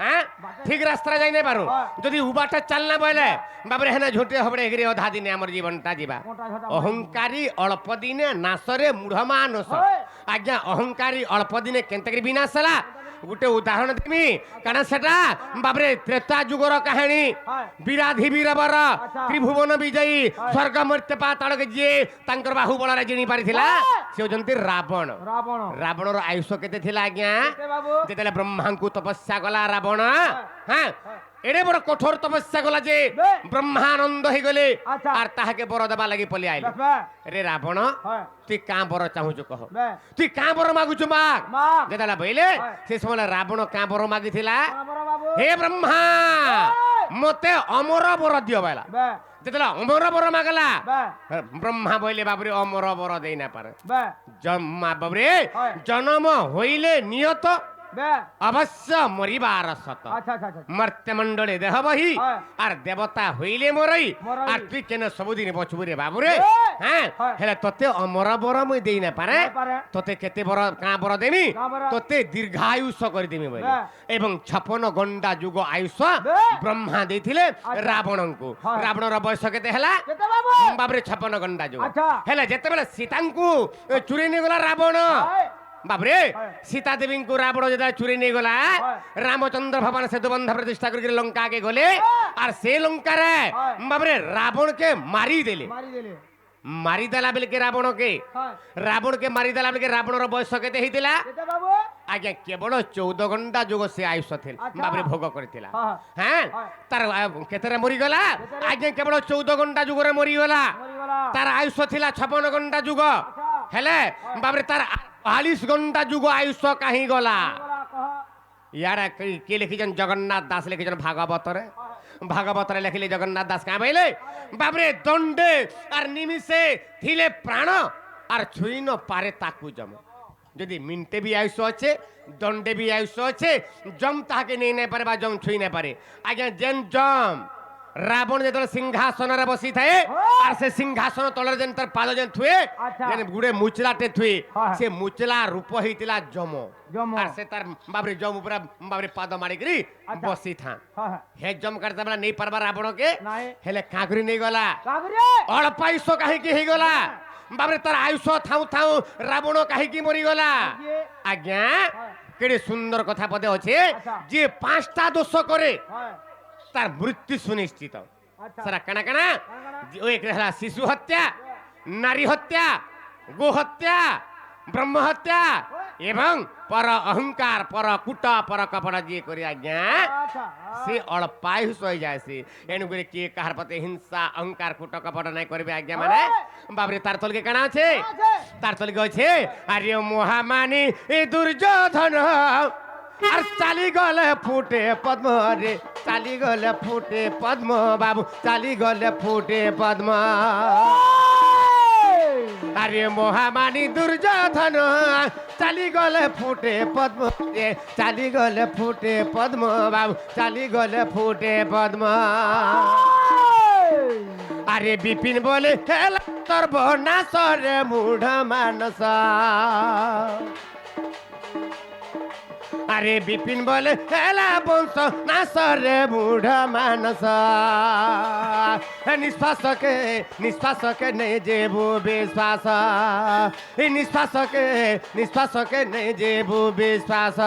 হ্যাঁ ঠিক রাস্তায় যাই না পারু যদি উবাটা চাল না বলে বাবরে হেনা ঝুটে হবড়ে এগিয়ে অধা দিনে আমার জীবনটা যা অহংকারী অল্প দিনে নাশরে মূঢ় মানস আজ্ঞা অহংকারী অল্প দিনে কেনতাকি বিনাশ হলা গোটে উদাহরণ দেমি কারণ সেটা বাবরে ত্রেতা যুগর কাহিনী বিরাধি বীরবর ত্রিভুবন বিজয়ী স্বর্গ মর্ত্য পাতালকে যে তাঙ্কর বাহু বଳରେ জিনি পারিছিলা সে হচ্ছন্তি রাবণ রাবণর আয়ুষ কেতে ଥିଲା আজ্ঞা যেতেলে ব্রহ্মাঙ্কু তপস্যা কলা রাবণ হ্যাঁ एड़े बड़ कठोर तपस्या गला जे बे। ब्रह्मानंद ही गले अच्छा। और ताहाके बर देबा लागि पली आइले बस बे रे रावण हाय तु का बर चाहूछु कह बे तु का बर मागुछु माग माग जेदाला भइले हाय। से समय रावण का बर मागिथिला हमरा बाबू हे ब्रह्मा मते अमर बर दियो बाला बे जेदाला अमर बर मागला बे ब्रह्मा बोले बाबरे अमर बर देई ना पारे बे जम्मा बाबरे हाय। जन्म होइले नियत बे अवश्य मरिबार सत अच्छा अच्छा अच्छा मर्त्य मंडले देह बही हाय। और देवता होइले मोरई मोरई। और तु केन सबुदिन बचबु रे बाबुरे ए! हां हाय। हेले तते अमर बर मुई देई ना पारे ना पारे। तते केते बर का बर देमी का बर? तते दीर्घायुष कर देमी बोले बे। एवं 56 गंडा जुग आयुष बे। ब्रह्मा देथिले अच्छा। रावण को हाय। रावण र बयस केते हला केते बाबू बाबरे 56 गंडा जुग अच्छा। हेले जेते बेले सीतांकु चुरी नि गला रावण हाय बाबरे हाय। सीता देवी को रावण जेदा चुरी नहीं गला हाय। रामचंद्र भगवान सेतु बंध प्रतिष्ठा करके लंका के गले और से लंका रे हाय। बाबरे रावण के मारी देले मारी देले मारी देला बेल के रावण के हाय रावण के मारी देला बेल के रावण रो बयस केते हितिला केते बाबू आज्ञा केवल 14 घंटा जुग से आयुष थिल अच्छा। बाबरे भोग करथिला हाँ हां हाय। तार केतरे मरी गला केतेरे? आज्ञा केवल 14 घंटा जुग रे मरी गला मरी गला तार आयुष थिला 56 घंटा जुग अच्छा हेले बाबरे तार 40 घंटा जुग आयुष काहे गला गला कह यार के लिखिछन जगन्नाथ दास लिखिछन भागवत रे भागवत रे लिखिले जगन्नाथ दास का भइले बाबरे दंडे और निमिषे थिले प्राण और छुई न पारे ताकू जम यदि मिनटे भी आयुष अच्छे दंडे भी आयुष अच्छे जम ताके नहीं नहीं पारे बा जम छुई नहीं पारे आज्ञा जेन जम रावण जेतले सिंहासन रे बसी थाए और से सिंहासन तलर जेन तर पाल जेन थुए अच्छा। जेन गुडे मुचलाटे थुए हाँ। से मुचला रूप हितिला जमो जमो। और से तार बाबरे जम ऊपर बाबरे पाद मारी करी अच्छा। बसी था हाय हे जम करता बला नहीं परबा रावण के नाही हेले कागरी नहीं गला कागरे अल्पायुष काहे की हे गला बाबरे तार आयुष थाउ थाउ रावण काहे की मरी गला ये आज्ञा हाय केडे सुंदर कथा पदे अछि अच्छा। जे पांचटा दोष करे हाय तार मृत्यु सुनिश्चित अच्छा सारा कना कना कना? ओ एक रहला शिशु हत्या नारी हत्या गो हत्या ब्रह्म हत्या एवं पर अहंकार पर कुट पर कपट जे करी आज्ञा अच्छा से अल्पायुष हो जाए से एनु करे के कहार पते हिंसा अहंकार कुट कपट नहीं करबे आज्ञा माने बाबरे तार तल के काना छे तार तल के छे अरे महामानी ए दुर्योधन और चाली गले फुटे पद्म रे चाली गले फुटे पद्म बाबू चाली गले फुटे पद्म अरे महामानी दुर्योधन चाली गले फुटे पद्म रे चाली गले फुटे पद्म बाबू चाली गले फुटे पद्म अरे विपिन बोले हेला तोर बनास रे मूढ़ मानस अरे विपिन बोले हेला बंश नास रे मूढ़ मानस निश्वास के नहीं जेबू विश्वास निश्वास के नहीं जेबू विश्वास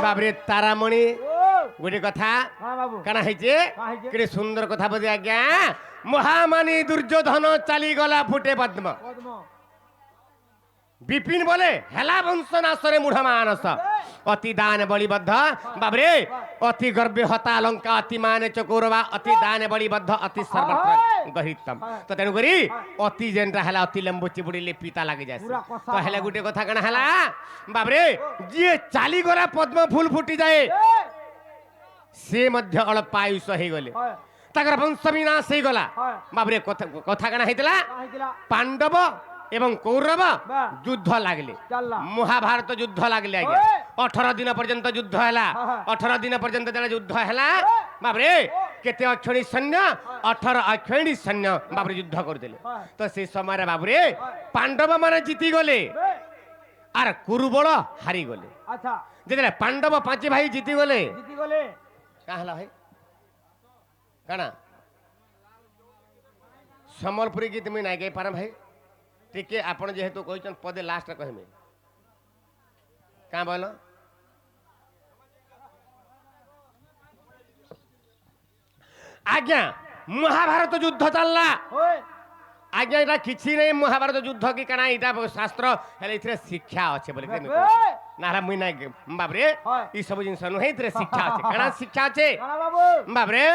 बाबरे तारामणि गोटे कथा हाँ बाबू काना ହେଇଛେ का ହେଇଛେ? केडे सुंदर कथा बोली आज्ञा महामानी दुर्योधन चाली गला फुटे पद्म पद्म विपिन बोले हेला वंश नाशरे मूढ़ मानस अति दान बलिबद्ध बाबरे अति गर्भ्य हता लंका अति माने चकोरवा अति दान बलिबद्ध अति सर्वत्र गहितम तो तेनु करी अति जेनरा हला अति लेंबु चिबुडीले पीता लागि जाय पूरा कसा तो हेले गुटे कथा कना हला बाबरे जे चाली गला पद्म फूल फुटी जाए से मध्य अल्पायुष हे गले ताकर वंश विनाश हे गला बाबरे कथा कना हेतला पांडव एवं कौरव युद्ध लागले चलला महाभारत युद्ध लागले आज्ञा 18 दिन पर्यंत युद्ध हला 18 दिन पर्यंत जरा युद्ध हला बाबरे केते अक्षणी सैन्य 18 अक्षणी सैन्य बाबरे युद्ध कर देले तो से समय रे बाबरे पांडव माने जीती गले आर कुरुबल हारी गले अच्छा जेतले पांडव पांच भाई जीती गले जीती गले का हला भाई काना संबलपुरी गीत में नहीं गई पार भाई टिके आपण जेहेतु कहछन पदे लास्ट कहमे का बोल আজ্ঞা মহাভারত যুদ্ধ চাললা ওই আজ্ঞা এটা কিছু নেই মহাভারত যুদ্ধ কি কানা এটা শাস্ত্র হেলে এথিরে শিক্ষা আছে বলে কি দেখবে নাহলে মুই নাই বাবরে হয়। এই সব জিনিস নুহে এথিরে শিক্ষা আছে কানা শিক্ষা আছে কানা বাবু বাবরে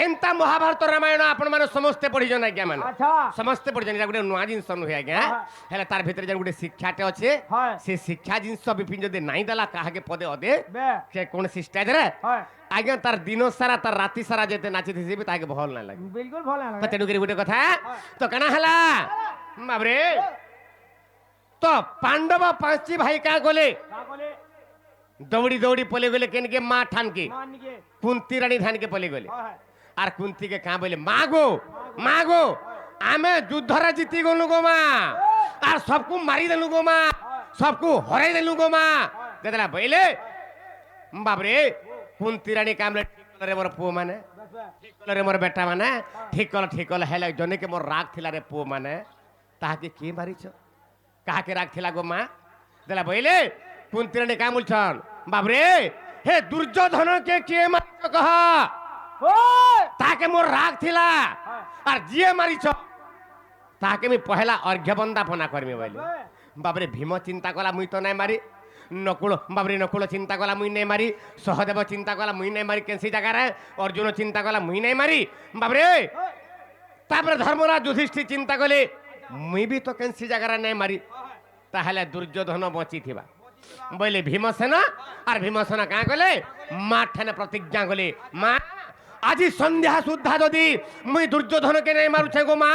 এন্তা মহাভারত রামায়ণ আপন মানে সমস্তে পড়িজন আজ্ঞা মানে আচ্ছা ସମସ୍ତେ ପଢିଛନ୍ତି ଏଇଟା ଗୋଟେ ନୂଆ ଜିନିଷ ନୁହେଁ ଆଜ୍ଞା ହେଲେ ତାର ଭିତରେ ଯେନ୍ ଗୋଟେ ଶିକ୍ଷାଟେ ଅଛେ হয় ସେ ଶିକ୍ଷା ଜିନିଷ ବିପିନ ଯଦି ନାଇଁ ଦେଲା କାହାକେ ପଦେ ଅଧେ বে ସେ କୌଣସି ଷ୍ଟେଜରେ হয় ଆଜ୍ଞା ତାର ଦିନ ସାରା ତାର ରାତି ସାରା ଯେତେ ନାଚିଥିସି ବି ତାହାକେ ଭଲ ନାଇଁ ଲାଗେ বিলকুল ভালো ତ লাগে ତେଣୁକରି ଗୋଟେ କଥା ତ କାଣା ହେଲା ବାବରେ ତ ପାଣ୍ଡବ ପାଞ୍ଚି ଭାଇ କାଁ ଗଲେ কাকলে ଦୌଡ଼ି ଦୌଡ଼ି ପଲେଇ ଗଲେ କେନକେ ମା ଠାନକେ মানকে କୁନ୍ତି ରାଣୀ ଧାନକେ ପଲେଇ ଗଲେ হয় আর কুন্তিকে কাঁ বলে মা গো আমি যুদ্ধরে জিতি গলু গো মা আর সবকু মারি দেলু গো মা সবকু হরাই দেলু গো মা যেতলা বইলে বাবরে কুন্তি রানী কামলে ঠিক কলরে মোর পুଅ মানে ঠিক কলরে মোর বেটা মানে ঠিক কল হেলে জনেকে মোর রাগ থিলা রে পুଅ মানে তাহাকে কি মারিছ কাহাকে রাগ থিলা গো মা দেলা বইলে কুন্তি রানী কাঁ বলছন বাবরে হে দুর্যোধনকে কে মারিছ কহ ওই তাকে মোর রাগ থিলা আর জিয়ে মারিছ তাকে আমি পহেলা অর্ঘ্য বন্দাপনা করমি বলি বাবরে ভীম চিন্তা কলা মুই তো নাই মারি নকুল বাবরে নকুল চিন্তা কলা মুই নাই মারি সহদেব চিন্তা কলা মুই নাই মারি কেনসি জায়গায় অর্জুন চিন্তা কলা মুই নাই মারি বাবরে তারপরে ধর্মরাজ যুধিষ্ঠির চিন্তা কলে মুই বি তো কেনসি জায়গায় নাই মারি তাহলে দুর্যোধন বঁচি থিবা বলে ভীমসেন আর ভীমসেন কাঁ গলে মা ঠানে প্রতিজ্ঞা গলে মা আজি সন্ধ্যা সুদ্ধা যদি মুই দুর্যোধনকে নাই মারুছে গো মা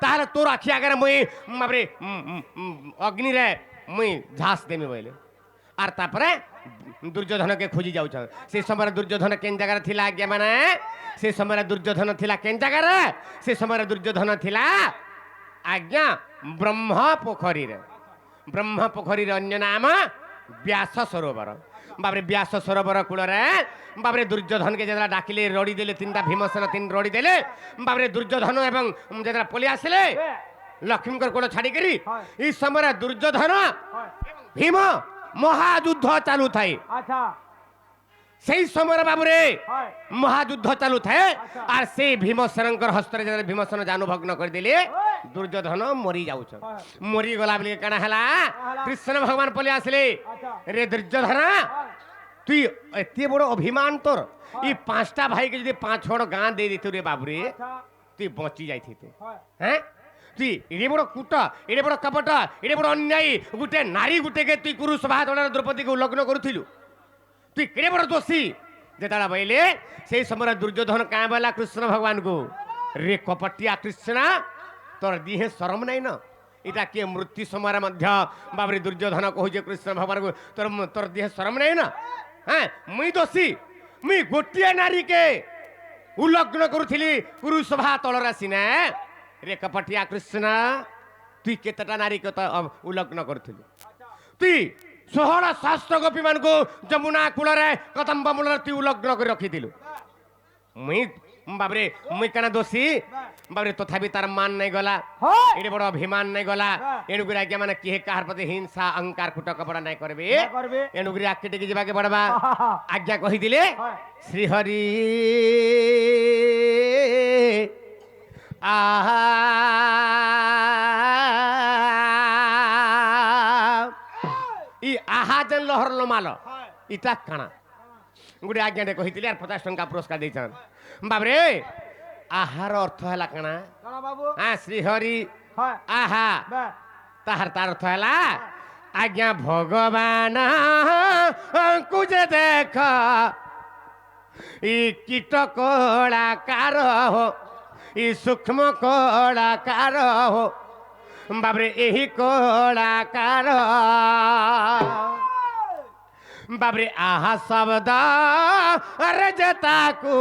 তাহলে তোর আখি আগে মুই বাবরে অগ্নিরে মুই ঝাঁস দেমি বলে আর তারপরে দুর্যোধনকে খুঁজি যাউছ সেই সময় দুর্যোধন কেন জায়গায় থিলা আজ্ঞা মানে সেই সময় দুর্যোধন থিলা কেন জায়গায় সেই সময় দুর্যোধন থিলা আজ্ঞা ব্রহ্ম পোখরীর অন্য নাম ব্যাস সরোবর বাবরে ব্যাস সরোবর কূলরে বাবরে দুর্যোধনকে যেটা ডাকিলে রড়ি দেলে তিনটা ভীমসেন তিন রড়ি দেলে বাবরে দুর্যোধন এবং যেটা পলি আসলে বে লক্ষ্মীঙ্কর কোল ছাড়িকি হয়। এই সময় দুর্যোধন হয় ভীম মহাযুদ্ধ চালু থাকে আচ্ছা সেই সময় বাবুরে হয় মহাযুদ্ধ চালু থাকে আচ্ছা। আর সেই ভীমসেনঙ্কর হস্তরে যেটা ভীমসেন জানু ভগ্ন করে দিলে দুর্যোধন মরি যাউছ হয়। মরি গলা বলি কানা হেলা হেলা? কৃষ্ণ ভগবান পলি আসলে আচ্ছা রে দুর্যোধন তুই এতে বড় অভিমান তোর এই পাঁচটা ভাইকে যদি পাঁচ ছড় গাঁ দিয়ে দিত রে বাবুরে আচ্ছা তুই বঁচি যাইথিত হয় হ্যাঁ তুই এড়ে বড় কুট এড়ে বড় কপট এড়ে বড় অন্যায়ী গোটে নারী গোটেকে তুই কুরু সভা দলের দ্রৌপদীকে উল্লগ্ন করুথিলু তুই কেড়ে বড় দোষী যেটা বইলে সেই সময় দুর্যোধন কাঁ বলা কৃষ্ণ ভগবানকে রে কপটিয়া কৃষ্ণ তোর দিহে শরম নাই না এটা কে মৃত্যু সময় মধ্য বাবরে দুর্যোধন কହୁছে কৃষ্ণ ভগবানকে তোর তোর দিহে শরম নাই না হ্যাঁ মুই দোষী মুই গোটিয়ে নারীকে উল্লগ্ন করুথিলি কুরু সভা তলর আসিনা রে কপটিয়া কৃষ্ণ তুই কেতটা নারীকে উল্লগ্ন করুথিলু তুই 16 শাস্ত্র গোপী মানকু যমুনা কূলরে কদম্ব মূলরে তুই উল্লগ্ন করে রখিদিলু মুই বাবরে মুই কেন দোষী বাবরে তথাপি তার মান নাই গলা হয় এড়ে বড় অভিমান নাই গলা হ্যাঁ। এণুগুরি আজ্ঞা মানে কিহে কাহার প্রতি হিংসা অহংকার কুট কপড়া নাই করবে না করবে এণুগুরি আগে টেকে যাবাকে বড়বা আহা আজ্ঞা কহিদিলে হয় শ্রীহরি আহা ই আহা যেন লহর লোমাল হয় ইটা কাଣା গোটে আজ্ঞাଟେ କହିଥିଲି আর 50 ଟଙ୍କା পুরস্কার ଦେଇଛନ୍ বাবরে আহার অর্থ হেলা কাଣା কানা বাবু হ্যাঁ শ্রীহরি হয় আহা বে তাহার তার অর্থ হেলা আজ্ঞা ভগবান কুজে দেখ ই কীট কଳାକାର হো ই সূক্ষ্ম কଳାକାର হো বাবরে এই কଳାକାର বাবরে আহা শব্দ আরে যেতাকু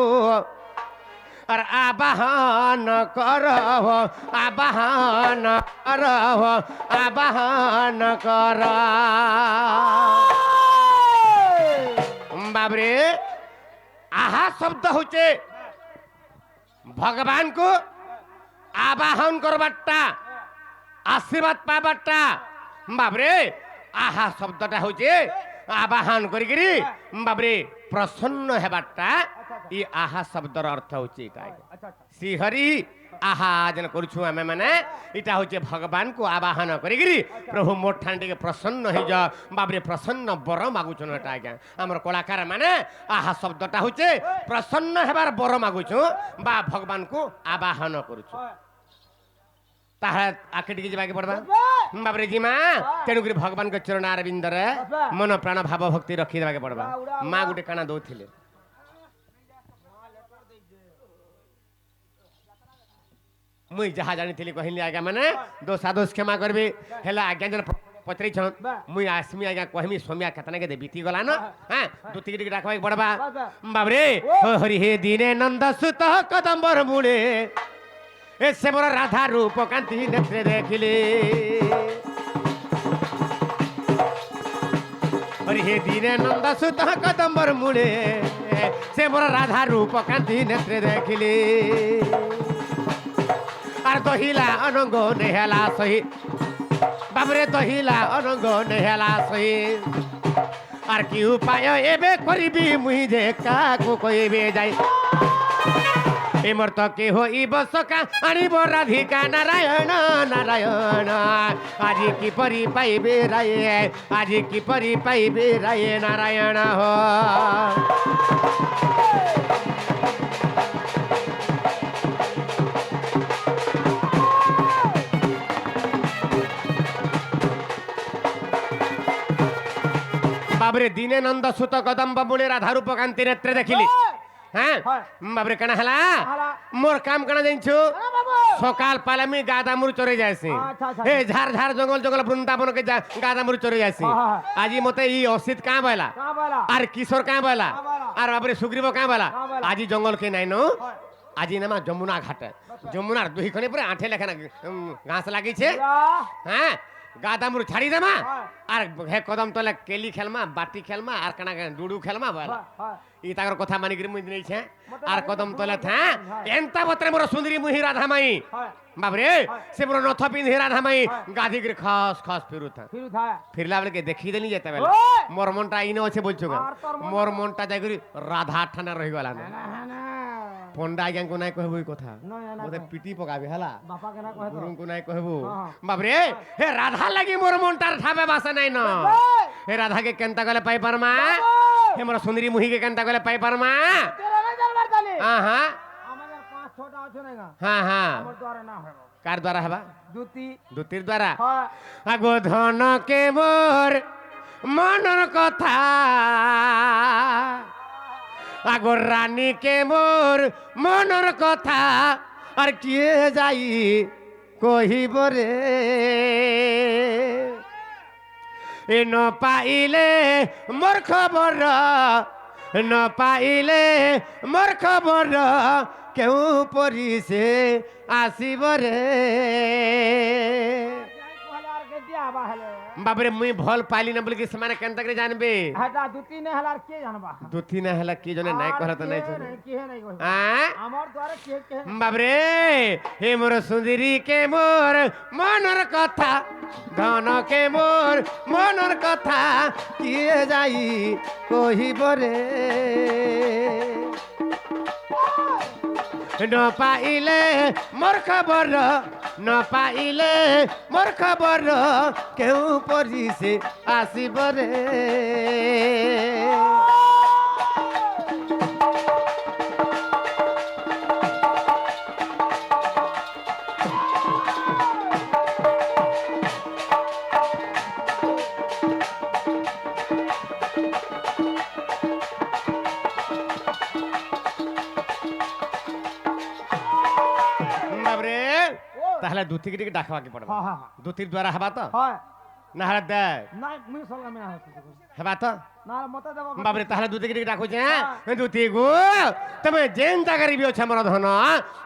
আর আবাহন করহ আবাহন করহ আবাহন কর বাবরে আহা শব্দ হচ্ছে ভগবান কো আবাহন করবারটা আশীর্বাদ পাবারটা বাবরে আহা শব্দটা হচ্ছে আবাহন করি বাবরে প্রসন্ন হেবারটা আচ্ছা ଇ ଆହା ଶବ୍ଦର ଅର୍ଥ ହଉଛି ଏଇଟା ଆଜ୍ଞା। अच्छा अच्छा ଶ୍ରୀହରି ଆହା ଯେନ୍ କରୁଛୁ ଆମେ ମାନେ ଏଇଟା ହଉଛି ଭଗବାନଙ୍କୁ ଆବାହନ କରିକିରି ପ୍ରଭୁ ମୋର ଠାନ୍ ଟିକେ ପ୍ରସନ୍ନ ହେଇଯା ବାବରେ ପ୍ରସନ୍ନ ବର ମାଗୁଛନ୍ ଏଟା ଆଜ୍ଞା ଆମର କଳାକାର ମାନେ ଆହା ଶବ୍ଦଟା ହଉଛି ପ୍ରସନ୍ନ ହେବାର ବର ମାଗୁଛୁ ବା ଭଗବାନଙ୍କୁ ଆବାହନ କରୁଛୁ ତାହା ଆଖି ଟିକେ ଯିବାକେ ପଡବା ବାବରେ ଜିମା ତେଣୁକରି ଭଗବାନଙ୍କ ଚରଣ ଅରବିନ୍ଦରେ ମନ ପ୍ରାଣ ଭାବ ଭକ୍ତି ରଖି ଦେବାକେ ପଡବା ମା ଗୋଟେ କାଣା ଦଉଥିଲେ मुई जहाँ जानी कहली आज्ञा मैंने दोष क्षमा करबे हेला आज्ञा जन पचरी छन मुई आसमी आज्ञा कहमी सोमिया केतना के बीती गला न हां दुती टिक डाकवा बड़बा बाबरे हरि हे दीने नंद सुत कदम्बर मुड़े ए से मोर राधा रूप कांति नेत्रे देखिले हरि हे दीने नंद सुत कदम्बर मुड़े से मोर राधा रूप कांति नेत्रे देखिले আর দহিলা অনঙ্গ নেহেলা সহি বাবরে দহিলা অনঙ্গ নেহেলা সহি আর কি উপায় এবে করিবি মুই যে কাকু কইবে যাই এমর তো কে হইব সকা আনিব রাধিকা নারায়ণ নারায়ণ আজি কি পরি পাইবে রায়ে আজি কি পরি পাইবে রায়ে নারায়ণ হো बाबरे दीने नंद सुत कदम्ब मुड़े राधा रूप कांति नेत्रे देखिली हाँ बाबरे कना हला मोर काम कना जाइछु सकाल पाले मी गादामुर चरे जायसी ए झार झार जंगल जंगल वृंदावन के गादामुर चरे जायसी आजी मते ई असित का बैला आर किशोर का बैला आर बाबरे सुग्रीव का बैला आजी जंगल के नाइनो आजी नामा जमुना घाट जमुना दुही खने पूरा आठे लेखना घास लागी छे हाँ गादामुर छाड़ी देमा आर हे कदम तले केली खेलमा बाटी खेलमा आर कना डुडू खेलमा बाला ई ताकर कथा मानि गिर मुइ नै छे आर कदम तले था एंता बत्रे मोर सुंदरी मुहि राधा माई बाबरे से मोर नथ पिंधि राधा माई गाधी गिर खस खस फिरु था फिरला बेले के देखि देनी जेते बेले मोर मनटा इने अछि बोलछु मोर मनटा जाय गिर राधा ठाना रहि गला ना पंडा आज्ञा को नाय कहबो ई कथा मते पिटी पकाबे हला बापा के ना कहबो गुरु को नाय कहबो बाबरे हे राधा लागि मोर मनटार ठाबे बासा नाय न हे राधा के केनता गले पाई परमा हे मोर सुंदरी मुही के केनता गले पाई परमा तेरा ना दरबार चले हां हां আমাদের পাঁচ ছটা আছে না हां हां हमर द्वारा ना हेबो कार द्वारा हेबा दूतीर द्वारा हां আগো ধন কে মোর মনর কথা আগর রানী কে মোর মনর কথা আর কে যাই কহিব রে এ ন পাইলে মোর খবর ন পাইলে মোর খবর কেউ পরিছে আসিব রে बाबरे मुई भल पाइली न बोल के समान केनता करे जानबे हटा दुती ने हलार के जानबा दुती ने हला के जने नाय कहत नाय जने के है नाय कह हां हमर द्वारा के बाबरे हे मोर सुंदरी के मोर मनर कथा धन के मोर मनर कथा के जाई कहिब रे न पाइले मोर खबर न पाइले मोर खबर केउ परी से आसीब रे ताहले दूती के डाकवा के पड़बा हां हां दूती द्वारा हबा तो हां ना हला दे ना मुई सलगा में हबा तो ना मते देबो बाबरे ताहले दूती के डाकू जे दूती गो तमे जेन जागरी बियो छ मोर धन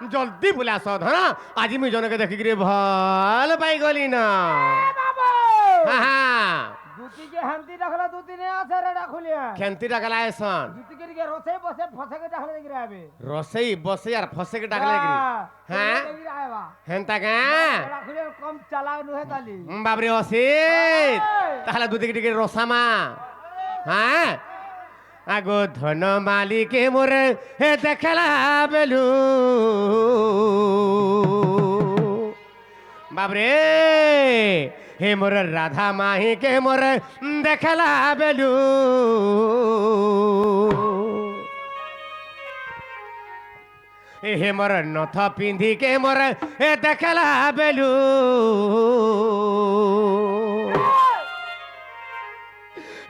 जल्दी बुलास धन आज मुई जन के देखि रे भल पाई गली ना बाबू हां हां दूती के हंती रखला दूती ने आसे रे डाकुलिया खेंती रखला ऐसन दूती के रोसई बसे फसे के डाकले गिरा आबे रोसई बसे यार फसे के डाकले गिरी हां हेंता का डाकुलिया कम चलाव नुहे ताली बाबरे ओसी ताहला दूती के रोसामा हां আগো ধন মালিকে মোরে হে দেখলা বেলু বাবরে হে মোর রাধা মাহিকে মোরে দেখলা বেলু হে মোর নথ পিন্ধিকে মোর হে দেখলা বেলু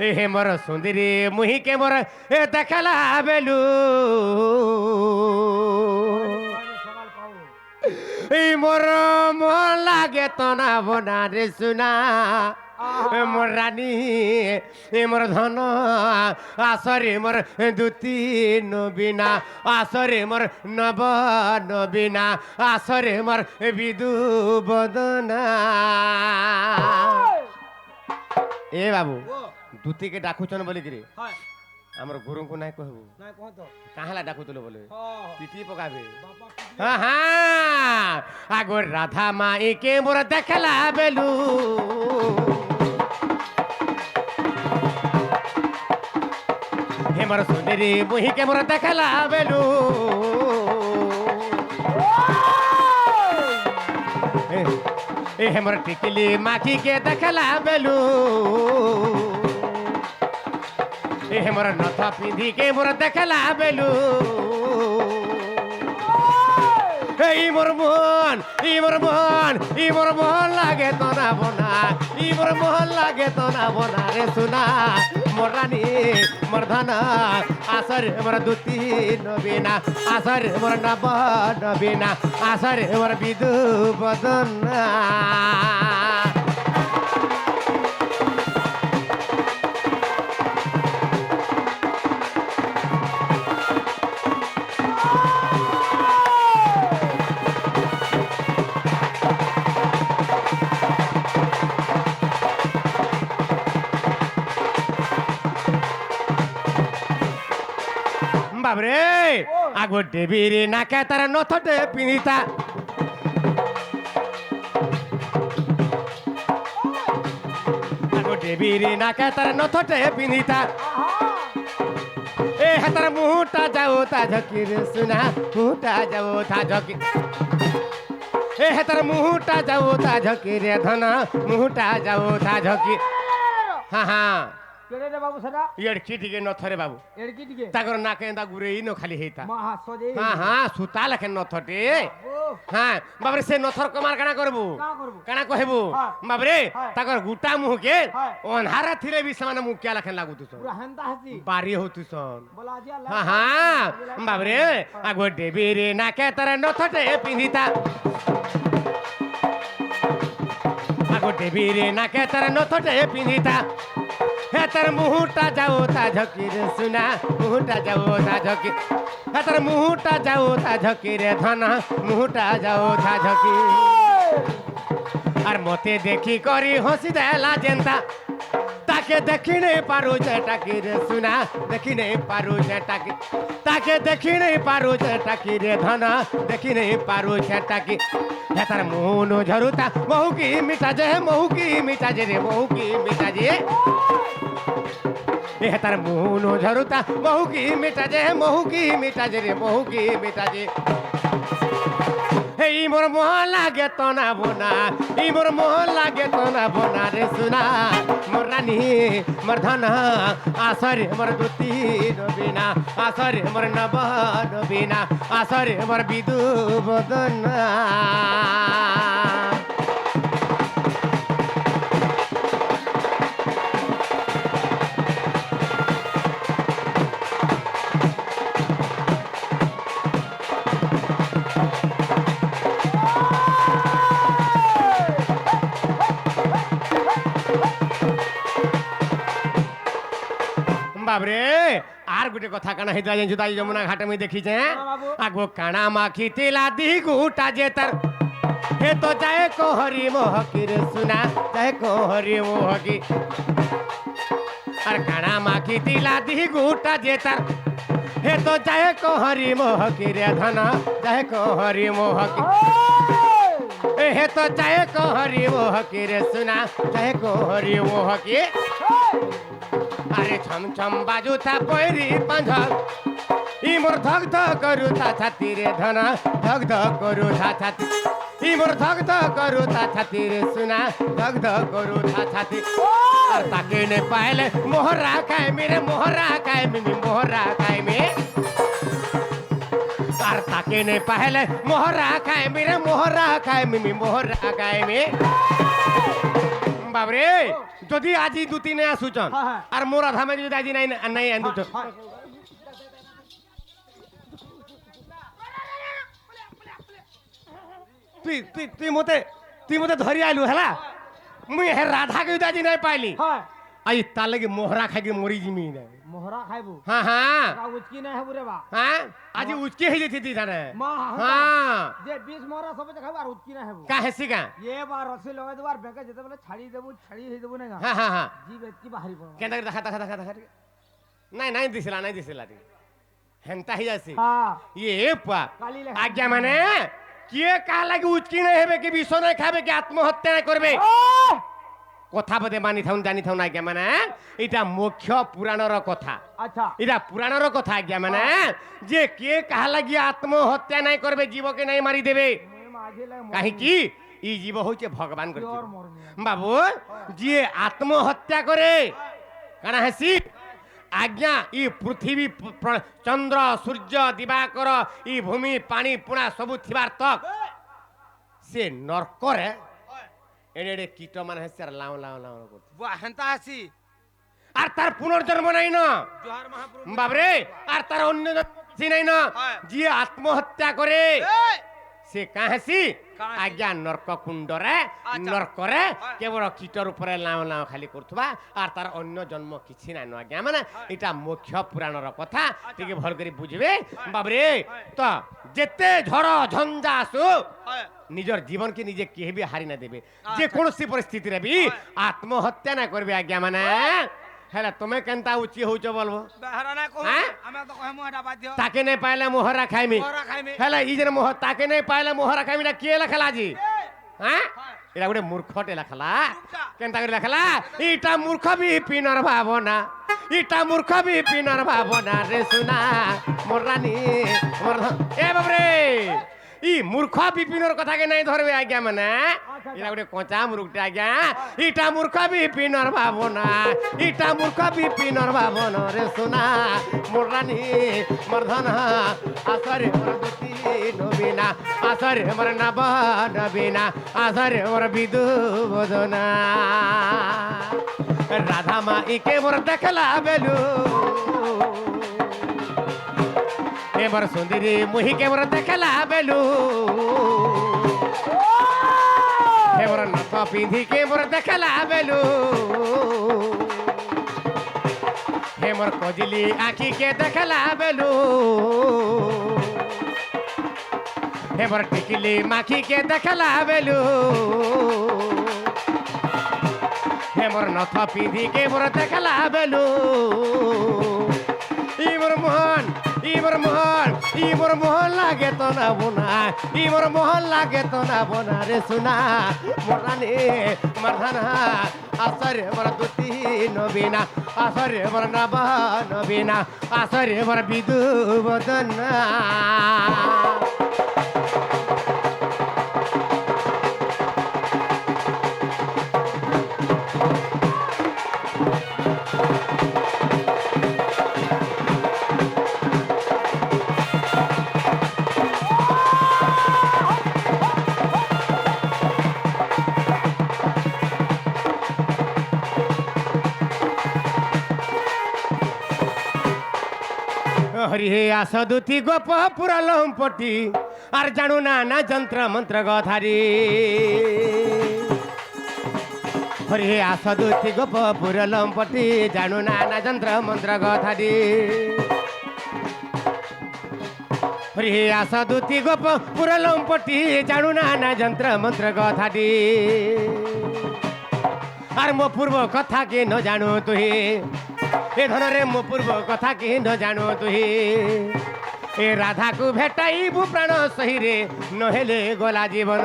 হে মোর সুন্দরী মুহিকে মোর হে দেখলা বেলু সকাল পাও এই মোর মন লাগে তনা বনা রে সুনা মোর রানী এ মোর ধন আসরে মোর দুতি নবীনা আসরে মোর নব নবীনা আসরে মোর বিদু বদনা এ বাবু দুতিকে ডাকুছন বলি কিরে হয় আমার গুরুଙ୍କୁ নাই কহবু নাই কহ তো কাহালা ডাকুতলো বলে হ্যাঁ পিটি পকাবে বাবা হ্যাঁ হ্যাঁ আগর রাধা মাইকে মোর দেখলা বেলু হে মোর সুন্দরী মুহিকে মোর দেখলা বেলু হে মোর টিকলি মাখিকে দেখলা বেলু হে মোর নথ পিন্ধিকে মোর দেখলা বেলু এই মোর মন লাগে তোনা বনা ই মোর মন লাগে তোনা বনা রে সুনা মোর রানী মোর ধনা আসর মোর দুতি নবীনা আসর মোর নব নবীনা আসর মোর বিদু বদনা বাবরে আগো দেবীরে নাকে তার নথটে পিনিতা আগো দেবীরে নাকে তার নথটে পিনিতা এ হাতার মুহূর্তা যাও তা ঝকি রে সুনা মুহূর্তা যাও তা ঝকি এ হাতার মুহূর্তা যাও তা ঝকি রে ধনা মুহূর্তা যাও তা ঝকি হ্যাঁ হ্যাঁ কেড়ে রে বাবু সেটা এড়কি টিকে নথরে বাবু এড়কি দিকে তাগর নাকে এন্দা ঘুরে ইনো খালি হেইতা মহা সজে হ্যাঁ হ্যাঁ সুতা লেখেন নথটে ও হ্যাঁ বাবরে সে নথর কমার কানা করবু কা করব কানা কহেবু হ্যাঁ। বাবরে হ্যাঁ। তাকর গুটা মুহকে হ্যাঁ। অনহারা থিলে বি সমান মুখিয়া লেখেন লাগুতুছ পুরা হেনতা হাসি বাড়ি হতুছন বলা আজি আল্লাহ হ্যাঁ হ্যাঁ বাবরে আগো দেবীরে নাকে তার নথটে পিন্ধিতা আগো দেবীরে নাকে তার নথটে পিন্ধিতা হে তার মুহূর্তা যাও তা ঝকি রে সুনা মুহূর্তা যাও তা ঝকি হে তার মুহূর্তা যাও তা ঝকি রে ধনা মুহূর্তা যাও তা ঝকি আর মতে দেখি করি হসি দেলা জেন্তা তাকে দেখি নেই পারু যেটাকি রে সুনা দেখি নেই পারু যেটাকি তাকে দেখি নেই পারু যেটাকি রে ধনা দেখি নেই পারু যেটাকি হে তার মন ঝরুতা বহু কি মিঠা যে রে বহু কি মিঠা যে হে তার মন ঝরুতা বহু কি মিঠা যে রে বহু কি মিঠা যে এই মোর মোহন লাগে তোনা বোনা এই মোর মোহন লাগে তোনা বোনা রে সুনা মোর রানী মোর ধনা আসরে মোর দুতি নবীনা আসরে মোর নব নবীনা আসরে মোর বিদু বদনা বাবরে আর গোটে কথা কানা হইতা জানিଛୁ তাই যমুনা ঘাটে মুই দেখিছে বাবু। আগো কানা মাখি তিলা দি গুটা যে তার হে তো যায় কো হরি মোহকি রে সুনা যায় কো হরি মোহকি আর কানা মাখি তিলা দি গুটা যে তার হে তো যায় কো হরি মোহকি রে ধনা যায় কো হরি মোহকি হে তো যায় কো হরি মোহকি রে সুনা যায় কো হরি মোহকি আরে ছম ছম বাজুথা পয়রি পাঁঝ ই মোর ধক ধক করুথা ছাতি রে ধন ধক ধক করুথা ছাতি ই মোর ধক ধক করুথা ছাতি রে সুনা ধক ধক করুথা ছাতি আর তাকে নে পাইলে মোহরা খাই মেরে মোহরা খাই মিমি মোহরা খাই মে আর তাকে নে পাইলে মোহরা খাই মেরে মোহরা খাই মিমি মোহরা খাই মে বাবরে যদি আজি দুতি নে আসুচন হ্যাঁ, হ্যাঁ। আর মোরা ধামে যদি আজি নাই নাই আন্দুচ হয়। তুই মতে ধরি আইলু হেলা মুই হে রাধা কে যদি আজি নাই পাইলি হয় আই তার লাগি মোহরা খাইকে মরি জিমি না মোহরা খাইবো হ্যাঁ হ্যাঁ উচকি নাই হবু রে বা হ্যাঁ আজি উচকে হয়ে যেতি তুই জানে মা হ্যাঁ যে 20 মোহরা সবে খাইবো আর উচকি নাই হবু কা হেসি কা এ বা রসি লগাই দেবো আর বেকে যেতে বলে ছাড়ি দেবো ছাড়ি হয়ে দেবো না হ্যাঁ হ্যাঁ হ্যাঁ জীব এতকি বাহারি পড়ো কেনটা করে দেখা নাই নাই দিছিলা হেনতা হই যাসি হ্যাঁ ইয়ে পা কালি লেখা আজ্ঞা মানে কিয়ে কা লাগি উচকি নাই হেবে কি বিষ নাই খাবে কি আত্মহত্যা নাই করবে কথা বদে মানি থাউন জানি থাউন আজ্ঞা মানে এটা মুখ্য পুরাণর কথা আচ্ছা এটা পুরাণর কথা আজ্ঞা মানে যে কে কাহা লাগি আত্মহত্যা নাই করবে জীবকে নাই মারি দেবে মুই মাঝে লাগে কাহিকি ই জীব হচ্ছে ভগবান করে জোর মরমি বাবু যে আত্মহত্যা করে কানা হেসি আজ্ঞা ই পৃথিবী চন্দ্র সূর্য দিবাকর ই ভূমি পানি পুଣା সবু থিবার তক সে নরকরে এড়ে এড়ে কীট মানে হেসি আর লাউ লাউ লাউ করছে বুয়া হেন্তা আছি আর তার পুনর্জন্ম নাই না জোহার মহাপ্রভু বাবরে আর তার অন্য কিছু নাই না হয়। যে আত্মহত্যা করে এই! সে কাহেসি কাহেসি? আজ্ঞা নরক কুণ্ডরে আচ্ছা। নরকরে হয়। কেবল কীটর উপরে লাও লাও খালি করথবা আর তার অন্য জন্ম কিছু নাই না আজ্ঞা মানে এটা মুখ্য পুরাণর কথা ଟିକେ ভাল করে বুঝবে বাবরে তো যেতে ঝড় ঝঞ্ঝা আসু হয় নিজের জীবনকে নিজে কেহে বি হারি না দেবে যে আচ্ছা। কোনসি পরিস্থিতিরে বি আত্মহত্যা না করবে আজ্ঞা মানে হেলা তুমি কেনতা উচি হউছ বলবো বেহারা না কহু হ্যাঁ? আমি তো কহে মুহাটা বাধ্য তাকে নাই পাইলে মোহরা খাইমি মোহরা খাইমি। হেলা ই যে মোহ তাকে নাই পাইলে মোহরা খাইমি না কে লেখালা জি হ্যাঁ এটা গোটে মূর্খটে লেখালা কেনতা করে লেখালা ইটা মূর্খ বিপিনর ভাবনা ইটা মূর্খ বিপিনর ভাবনা রে সুনা মোর রানী মোর এ বাবরে ই মূর্খ বিপিনর কথাকে নাই ধরবে আজ্ঞা মানে এটা গোটে কচা মূর্খটা আজ্ঞা ইটা মূর্খ বিপিনর ভাবনা ইটা মূর্খ বিপিনর ভাবনা রে সুনা মোর রানী মোর ধন আসরে মোর দুতি নবীনা আসরে মোর নব নবীনা আসরে মোর বিদু বদনা রাধা মা ইকে মোর দেখলা বেলু এবার সুন্দরী মুহি কেবর দেখলা বেলু এবার নথ পিন্ধি কেবর দেখলা বেলু হেমর কজলি আখি কে দেখলা বেলু হেমর টিকলি মাখি কে দেখলা বেলু হেমর নথ পিন্ধি কেবর দেখলা বেলু ইমর মোহন ইমর মোহন লাগে তো না বোনা ইমর মোহন লাগে তো না বোনা রে সুনা মোরানি মর্ধনা আসরে মোর দুতি নবীনা আসরে মোর নব নবীনা আসরে মোর বিদু বদনা হরি হে আস দুতি গোপ পুরলম পটি আর জানু না না যন্ত্র মন্ত্র গধারি হরি হে আস দুতি গোপ পুরলম পটি জানু না না যন্ত্র মন্ত্র গধারি হরি হে আস দুতি গোপ পুরলম পটি জানু না না যন্ত্র মন্ত্র গধারি আর মো পূর্ব কথা কে ন জানু তুই এ ধরে মো পূর্ব কথা কে ন জানো তুই ए राधा को भेटाइबु प्राण सही रे नहेले गला जीवन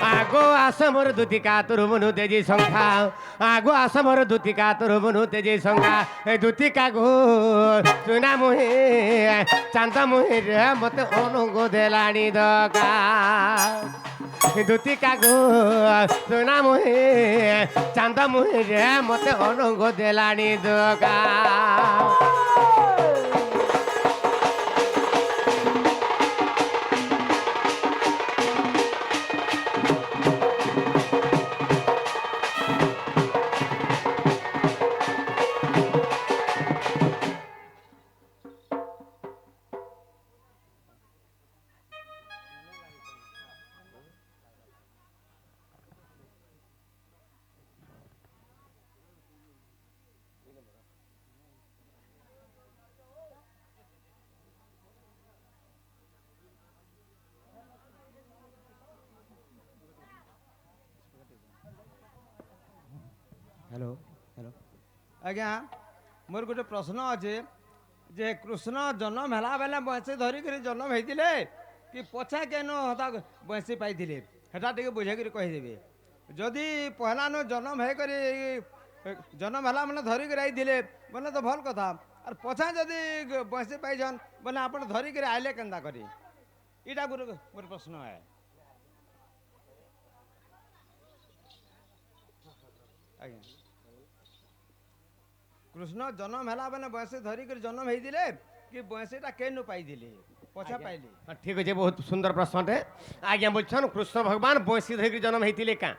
आगो आस मोर दुतिका तोर मनु तेजी संख्या आगो आस मोर दुतिका तोर मनु तेजी संख्या ए दुतिका गो सुना मुहे चांद मुहे रे मते अनुग देलानी दका दुतिका गो सुना मुहे चांद मुहे रे मते अनुग देलानी दका हेलो हेलो आज्ञा मोर गोटे प्रश्न अच्छे जे कृष्ण जन्म है बेले बंशी धरिक जन्म होते कि पछा केन हता बंशी पाई हेटा टे बुझे कहीदेवे जदि पहला नु जन्म है जन्म है मैंने धरिक आईले बोले तो भल कथा और पछा जदि बंशी पाइछन बोले आप धरिक आइले केन्दा करी इटा गोटे प्रश्न है आज्ञा कृष्ण जन्म है मैंने बंशी धरिक जन्म होते कि बंशीटा केनु पाई पछा पाइली ठीक अच्छे बहुत सुंदर प्रश्न आज्ञा बोलछन कृष्ण भगवान बंशी धरिक जन्म होते क्या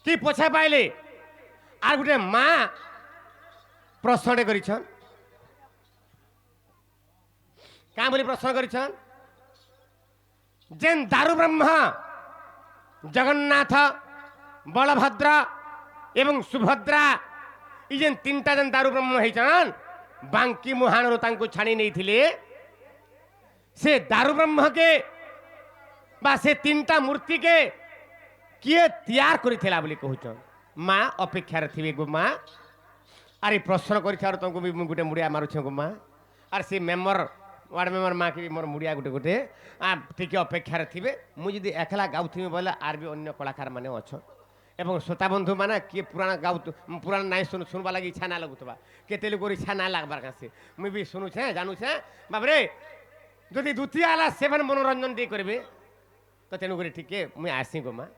कि पछा पाइले आर गोटे माँ प्रश्न करिछन क्या बोली प्रश्न करिछन जेन दारु ब्रह्मा जगन्नाथ बलभद्र एवं सुभद्रा ये तीनटा जेन दारु ब्रह्म होइछन बांकी मुहाण तांको छाणी नहीं थिले से दारु ब्रह्म के बा से तीनटा मूर्ति के किए तैयार करिथिला बोली कहउछन माँ अपेक्षा थिबे गो माँ अरे प्रश्न कर तुमको भी गोटे मुड़िया मारुछ गो माँ आर से मेम्बर वार्ड मेम्बर माँ के मोर मुड़िया गोटे गोटे टिके अपेक्षा थे मुझे एकला गाँथी बोले आर भी अन्य कलाकार मैंने अच्छा एवं श्रोता बंधु माना किए पुराण गाउ पुराण नाई शुणवा लगी इच्छा ना लगुवा केते लोग इच्छा ना लगबार से मुझे भी शुणुछे जानूछे बाबरे जदि द्वितीय आला सेवन मनोरंजन दी करेंगे तो तेणुक टिके मुझे आसी गो माँ